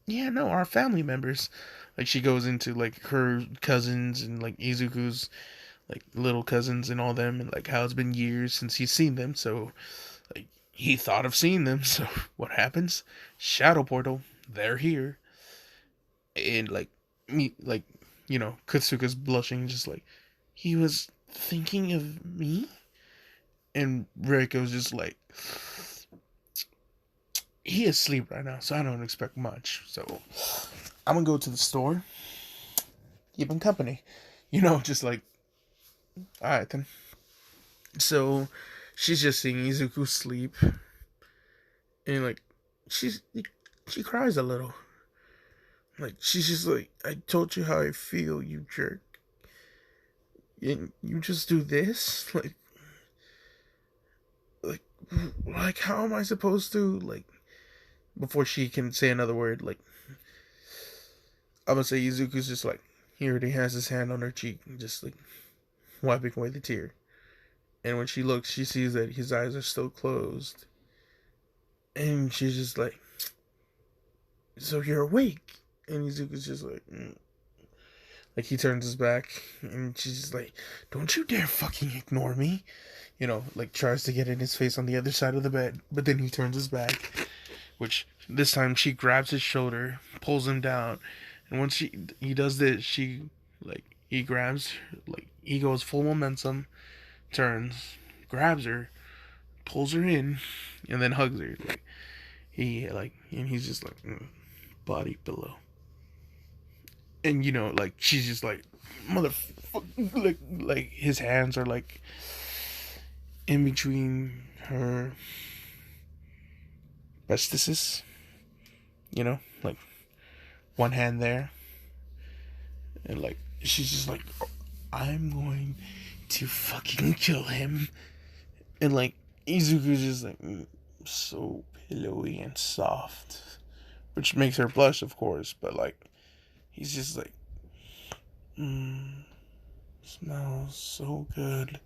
Yeah, no, our family members. Like, she goes into, like, her cousins and, like, Izuku's, like, little cousins and all them, and, like, how it's been years since he's seen them, so, like, he thought of seeing them, so what happens? Shadow portal, they're here. And, like, Katsuka's blushing, just like, he was thinking of me? And Reiko's just like, he is asleep right now, so I don't expect much. So I'm gonna go to the store, keep him company. Just like, alright then. So she's just seeing Izuku sleep, and like, she's she cries a little. Like, she's just like, I told you how I feel, you jerk. And you just do this? Like, like, how am I supposed to, like, before she can say another word, like, I'm gonna say Izuku's just like, he already has his hand on her cheek, just like, wiping away the tear. And when she looks, she sees that his eyes are still closed. And she's just like, so you're awake? And Izuku's just like, Like, he turns his back, and she's just like, don't you dare fucking ignore me. Like, tries to get in his face on the other side of the bed, but then he turns his back, which, this time, she grabs his shoulder, pulls him down, and once he does this, he grabs, like, he goes full momentum, turns, grabs her, pulls her in, and then hugs her, and he's just like, body pillow. And like, she's just like, motherfucker, like his hands are like in between her vestices, like one hand there, and like she's just like, I'm going to fucking kill him, and like Izuku's just like, so pillowy and soft, which makes her blush, of course, but like, he's just like, smells so good.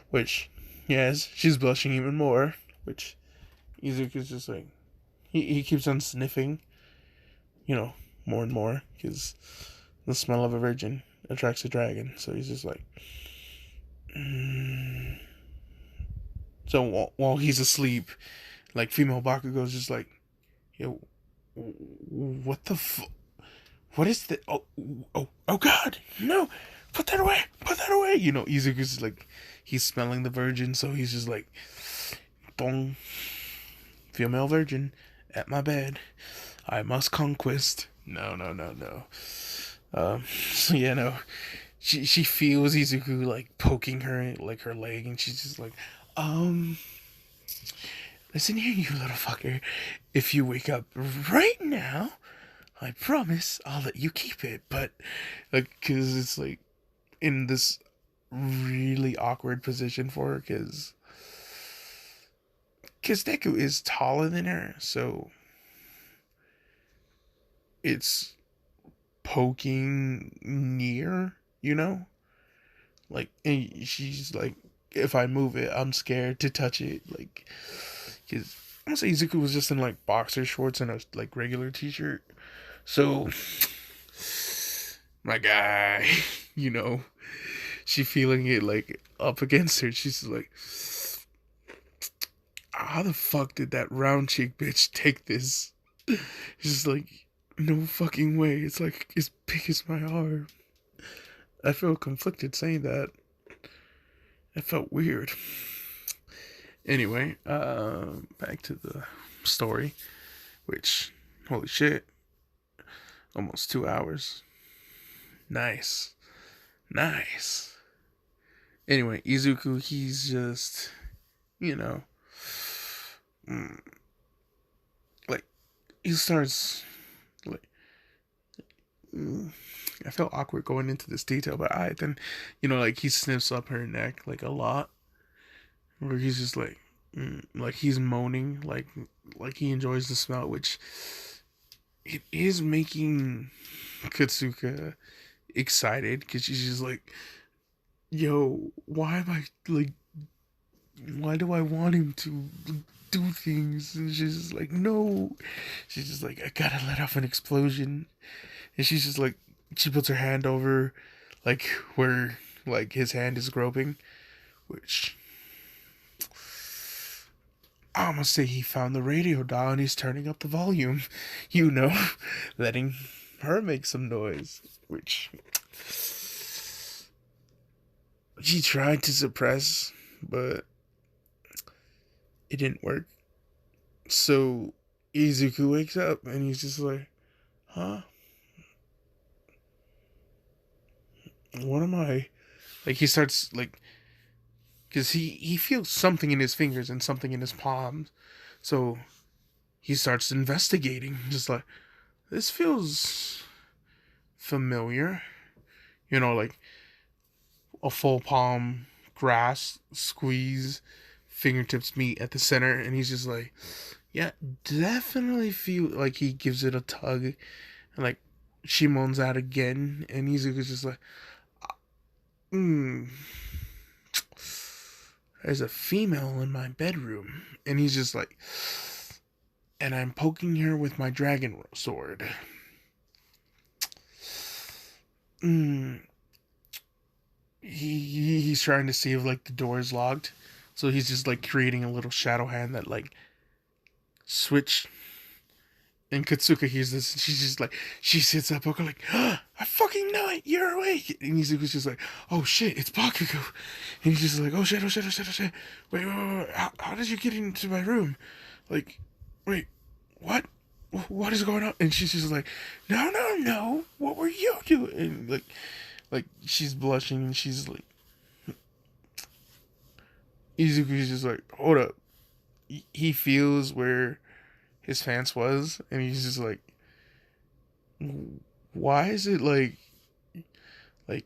Which, yes, she's blushing even more. Which, Izuku's just like, he keeps on sniffing, more and more, because the smell of a virgin attracts a dragon. So he's just like, So while he's asleep, like, female Bakugo's just like, yo, what the what is the, oh god, no, put that away, Izuku's like, he's smelling the virgin, so he's just like, dong, female virgin, at my bed, I must conquest, no, so yeah, no, she feels Izuku, like, poking her, like, her leg, and she's just like, listen here, you little fucker, if you wake up right now, I promise I'll let you keep it, but, like, because it's, like, in this really awkward position for her, because Deku is taller than her, so it's poking near, like, and she's like, if I move it, I'm scared to touch it, like, because I'm gonna say Izuku was just in, like, boxer shorts and a, like, regular t-shirt. So, my guy, she feeling it, like, up against her. She's like, how the fuck did that round cheek bitch take this? She's like, no fucking way. It's like as big as my arm. I feel conflicted saying that. It felt weird. Anyway, back to the story, which, holy shit. Almost 2 hours. Nice. Anyway, Izuku, he's just, like, he starts, like, I felt awkward going into this detail, but then, like, he sniffs up her neck, like, a lot, where he's just like he's moaning, like he enjoys the smell, which, it is making Katsuka excited, because she's just like, yo, why do I want him to do things? And she's just like, no. She's just like, I gotta let off an explosion. And she's just like, she puts her hand over, like, where, like, his hand is groping, which, I'm gonna say he found the radio dial and he's turning up the volume, letting her make some noise, which, She tried to suppress, but it didn't work. So Izuku wakes up and he's just like, huh? What am I? Like he starts like, because he feels something in his fingers and something in his palms. So he starts investigating, just like, this feels familiar. You know, like a full palm grass squeeze, fingertips meet at the center, and he's just like, yeah, definitely feel like he gives it a tug, and like she moans out again, and Izuku's just like, hmm, there's a female in my bedroom, and he's just like, and I'm poking her with my dragon sword. Hmm. He's trying to see if like the door is locked, so he's just like creating a little shadow hand that like switch. And Katsuka hears this, and she's just like, she sits up, like, oh, I fucking know it, you're awake. And Izuku's just like, oh shit, it's Bakugo. And he's just like, oh shit, oh shit, oh shit, oh shit. Wait. How did you get into my room? Like, wait, what? What is going on? And she's just like, no, what were you doing? And like she's blushing, and she's like, Izuku's just like, hold up. He feels where his pants was, and he's just like, why is it like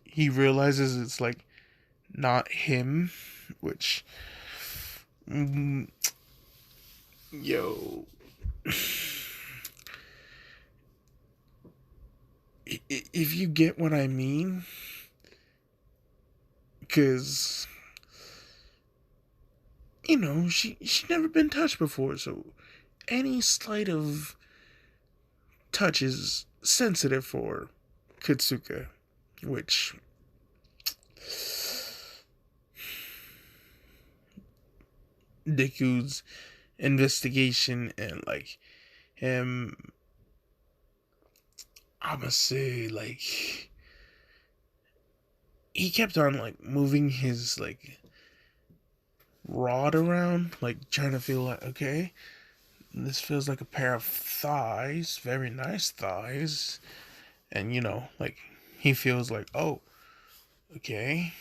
he realizes it's like not him, which yo, if you get what I mean, because you know she never been touched before, so any slight of touch is sensitive for Katsuka, which Deku's investigation and like him, I'ma say like he kept on like moving his like rod around, like trying to feel like, okay, this feels like a pair of thighs, very nice thighs. And you know, like he feels like, oh, okay,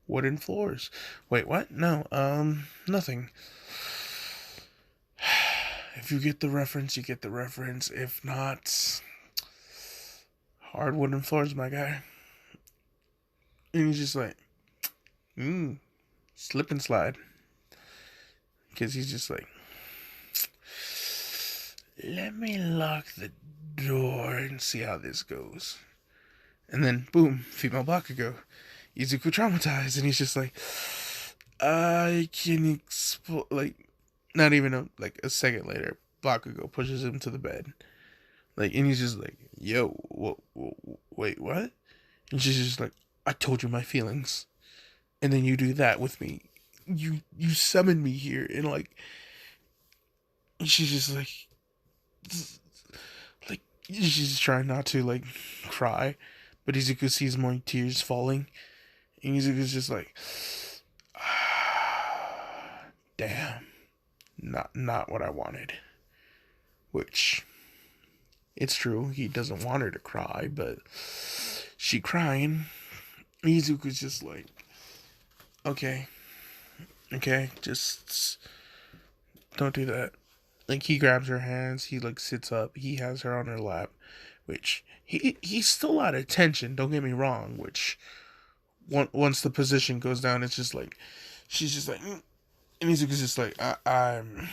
wooden floors. Wait, what? No, nothing. If you get the reference, you get the reference. If not, hard wooden floors, my guy. And he's just like, slip and slide. Because he's just like, let me lock the door and see how this goes. And then, boom, female Bakugo. Izuku traumatized, and he's just like, I can explode. Like, not even like a second later, Bakugo pushes him to the bed. Like, and he's just like, yo, wait, what? And she's just like, I told you my feelings. And then you do that with me. You summoned me here, and like, she's just like she's just trying not to like cry, but Izuku sees more tears falling, and Izuku's just like, damn, not what I wanted. Which, it's true, he doesn't want her to cry, but she crying. Izuku's just like, okay, just don't do that. Like he grabs her hands, he like sits up, he has her on her lap, which he's still out of tension. Don't get me wrong. Which once the position goes down, it's just like she's just like, and Izuku's just like, I'm.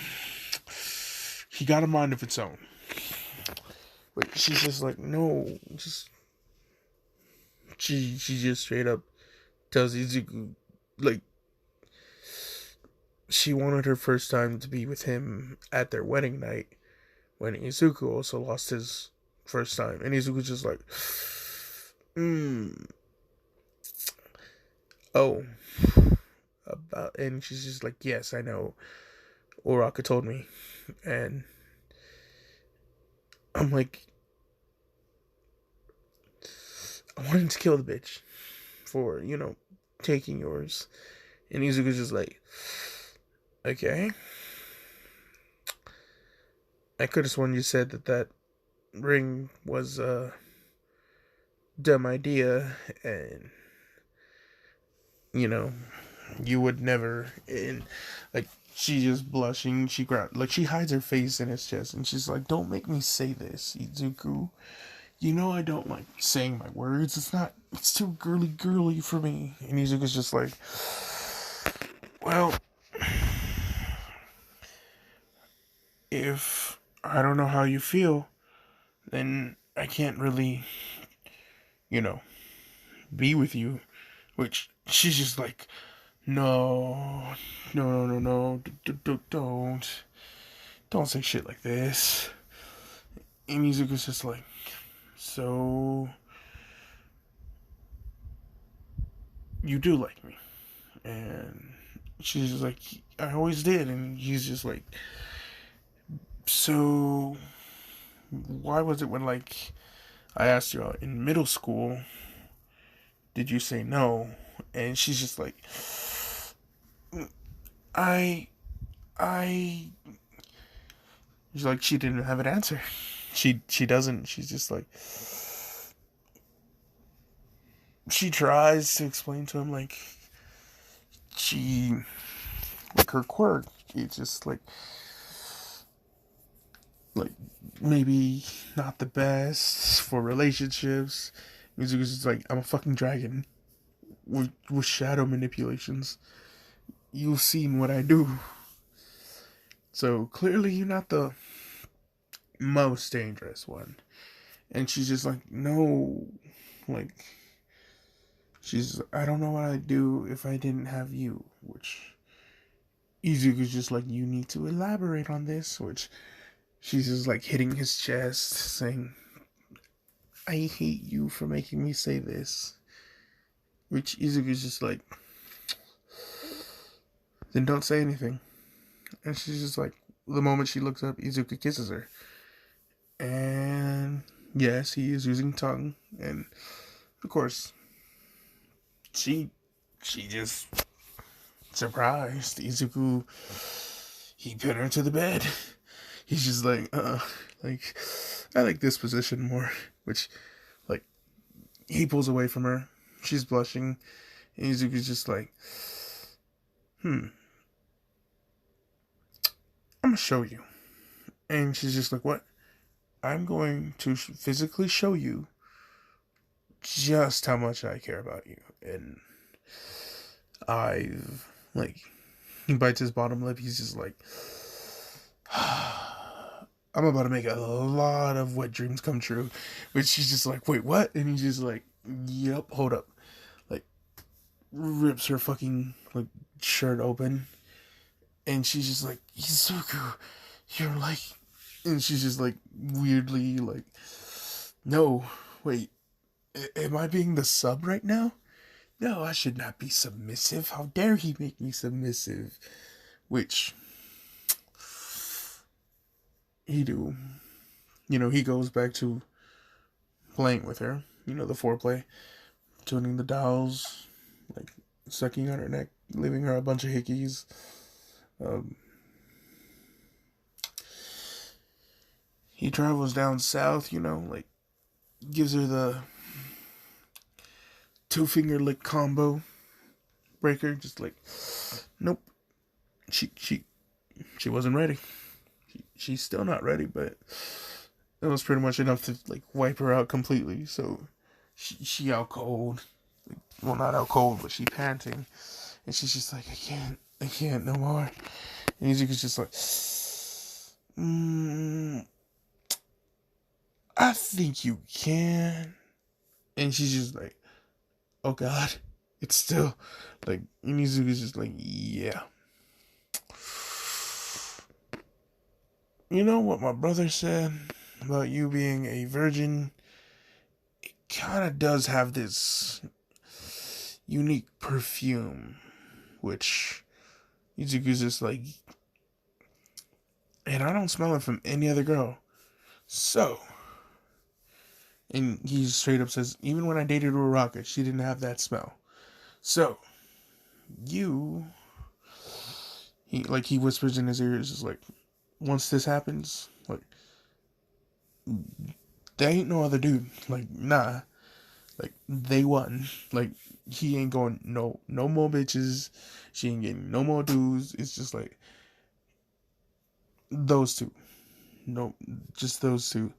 He got a mind of its own. But she's just like, no, just she just straight up tells Izuku like she wanted her first time to be with him at their wedding night when Izuku also lost his first time. And Izuku's just like, oh, about, and she's just like, yes, I know. Uraraka told me. And I'm like, I wanted to kill the bitch for, taking yours. And Izuku's just like, okay. I could have sworn you said that ring was a dumb idea, and, you know, you would never. And, like, she just blushing. She hides her face in his chest, and she's like, don't make me say this, Izuku. You know I don't like saying my words. It's too girly for me. And Izuku's just like, well, if I don't know how you feel, then I can't really, you know, be with you. Which she's just like, no, no, don't say shit like this. And Izuku's just like, so you do like me? And she's just like, I always did. And he's just like, so why was it when, like, I asked you out in middle school, did you say no? And she's just like, I, I. She's like, she didn't have an answer. She doesn't. She's just like, she tries to explain to him, like, she, like, her quirk. It's just like maybe not the best for relationships. Mizuki's just like, I'm a fucking dragon with shadow manipulations. You've seen what I do. So clearly you're not the most dangerous one. And she's just like, no. Like, I don't know what I'd do if I didn't have you. Which Izuku's just like, you need to elaborate on this. Which she's just like hitting his chest, saying, I hate you for making me say this. Which Izuku's just like, then don't say anything. And she's just like, the moment she looks up, Izuku kisses her. And yes, he is using tongue. And of course, she just surprised. Izuku, he put her to the bed. He's just like, like, I like this position more. Which, like, he pulls away from her. She's blushing. And Izuku's just like, I'm gonna show you. And she's just like, what? I'm going to physically show you just how much I care about you. And I've, like, he bites his bottom lip. He's just like, I'm about to make a lot of wet dreams come true. Which she's just like, wait, what? And he's just like, yep, hold up. Like, rips her fucking, like, shirt open. And she's just like, Izuku, you're like... And she's just like, weirdly like, no, wait, am I being the sub right now? No, I should not be submissive. How dare he make me submissive? Which, he do. He goes back to playing with her. The foreplay. Tuning the dolls. Like, sucking on her neck. Leaving her a bunch of hickeys. He travels down south, like, gives her the two-finger lick combo breaker. Just like, nope. She wasn't ready. She's still not ready, but it was pretty much enough to, like, wipe her out completely. So she out cold. Well, not out cold, but she panting. And she's just like, I can't no more. And Izuku's just like, I think you can. And she's just like, oh god, it's still, like, Izuku's just like, yeah. You know what my brother said about you being a virgin? It kind of does have this unique perfume, which Izuku's just like, and I don't smell it from any other girl. So, And he straight up says, even when I dated Uraraka, she didn't have that smell. So, you, he whispers in his ears, is like, once this happens, like, there ain't no other dude. Like, nah. Like, they won. Like, he ain't going, no more bitches. She ain't getting no more dudes. It's just like, those two. No, just those two.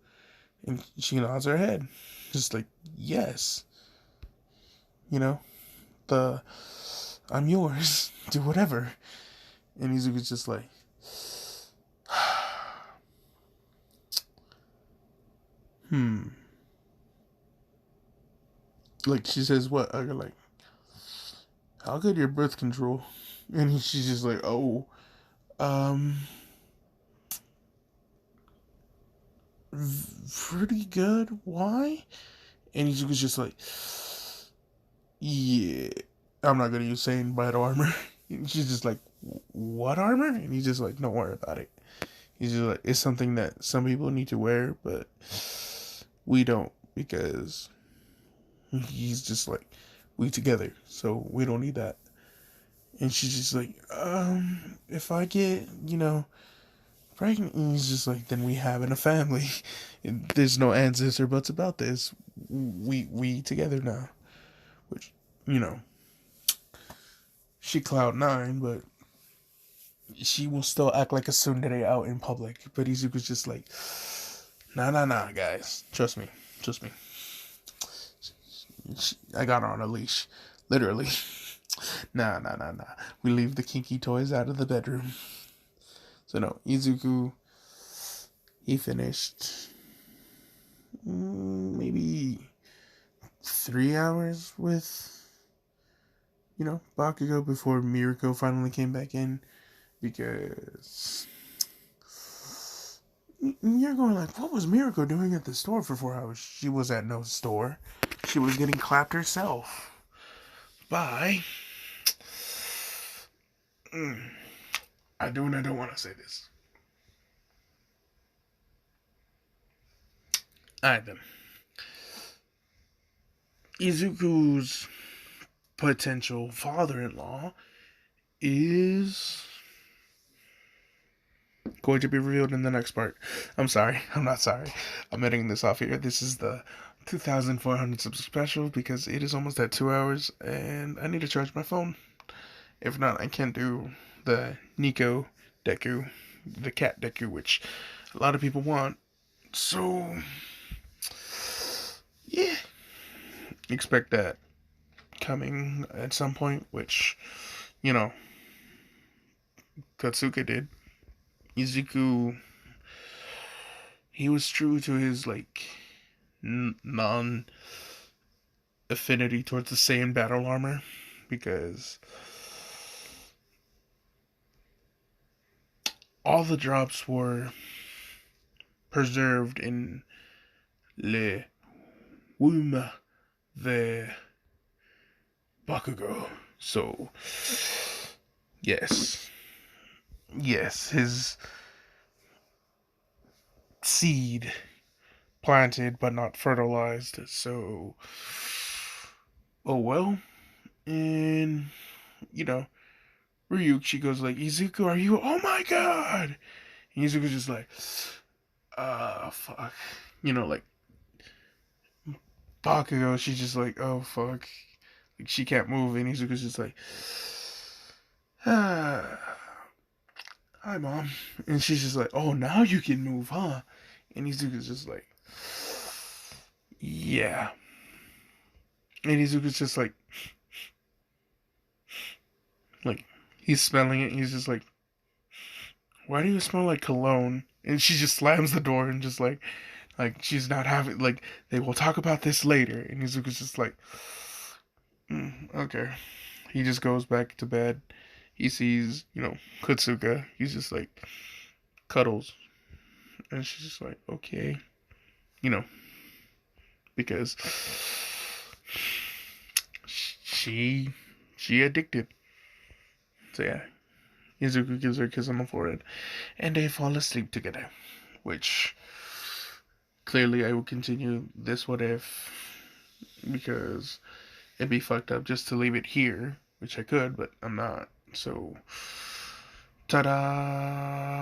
And she nods her head. Just like, yes. You know? I'm yours. Do whatever. And Izuku's just like, like, she says, what? I go like, how good your birth control? And she's just like, oh, um, pretty good. Why? And Izuku's just like, yeah, I'm not gonna use saying bad armor. And she's just like, what armor? And he's just like, don't worry about it. He's just like, it's something that some people need to wear, but we don't, because he's just like, we together, so we don't need that. And she's just like, if I get, pregnant, and he's just like, then we having a family. There's no ands, ifs, or buts about this. We together now. Which, she cloud 9, but she will still act like a tsundere out in public. But Izuku's just like, nah, guys. Trust me. I got her on a leash. Literally. Nah. We leave the kinky toys out of the bedroom. So no, Izuku, he finished maybe 3 hours with, Bakugo before Mirako finally came back in, because you're going like, what was Mirako doing at the store for 4 hours? She was at no store. She was getting clapped herself by... I do and I don't want to say this. Alright then. Izuku's potential father-in-law is going to be revealed in the next part. I'm sorry. I'm not sorry. I'm editing this off here. This is the 2,400 sub special because it is almost at 2 hours and I need to charge my phone. If not, I can't do the Nico Deku, the cat Deku, which a lot of people want. So, yeah. Expect that coming at some point, which, Katsuka did. Izuku, he was true to his, non-affinity towards the Saiyan battle armor, because all the drops were preserved in le womb the Bakugo. So, yes, his seed planted but not fertilized. So, oh well. And, Ryuichi goes like, Izuku, are you? Oh my god! And Izuku's just like, fuck. Bakugo, she's just like, oh fuck. Like, she can't move, and Izuku's just like, hi mom. And she's just like, oh, now you can move, huh? And Izuku's just like, yeah. And Izuku's just like, he's smelling it, and he's just like, why do you smell like cologne? And she just slams the door and just like she's not having, they will talk about this later. And Izuku's just like, okay. He just goes back to bed. He sees, Katsuka. He's just like, cuddles. And she's just like, okay. Because she addicted. So yeah. Izuku gives her a kiss on the forehead. And they fall asleep together. Which, Clearly, I will continue this what if because it'd be fucked up just to leave it here, which I could, but I'm not. So, ta-da!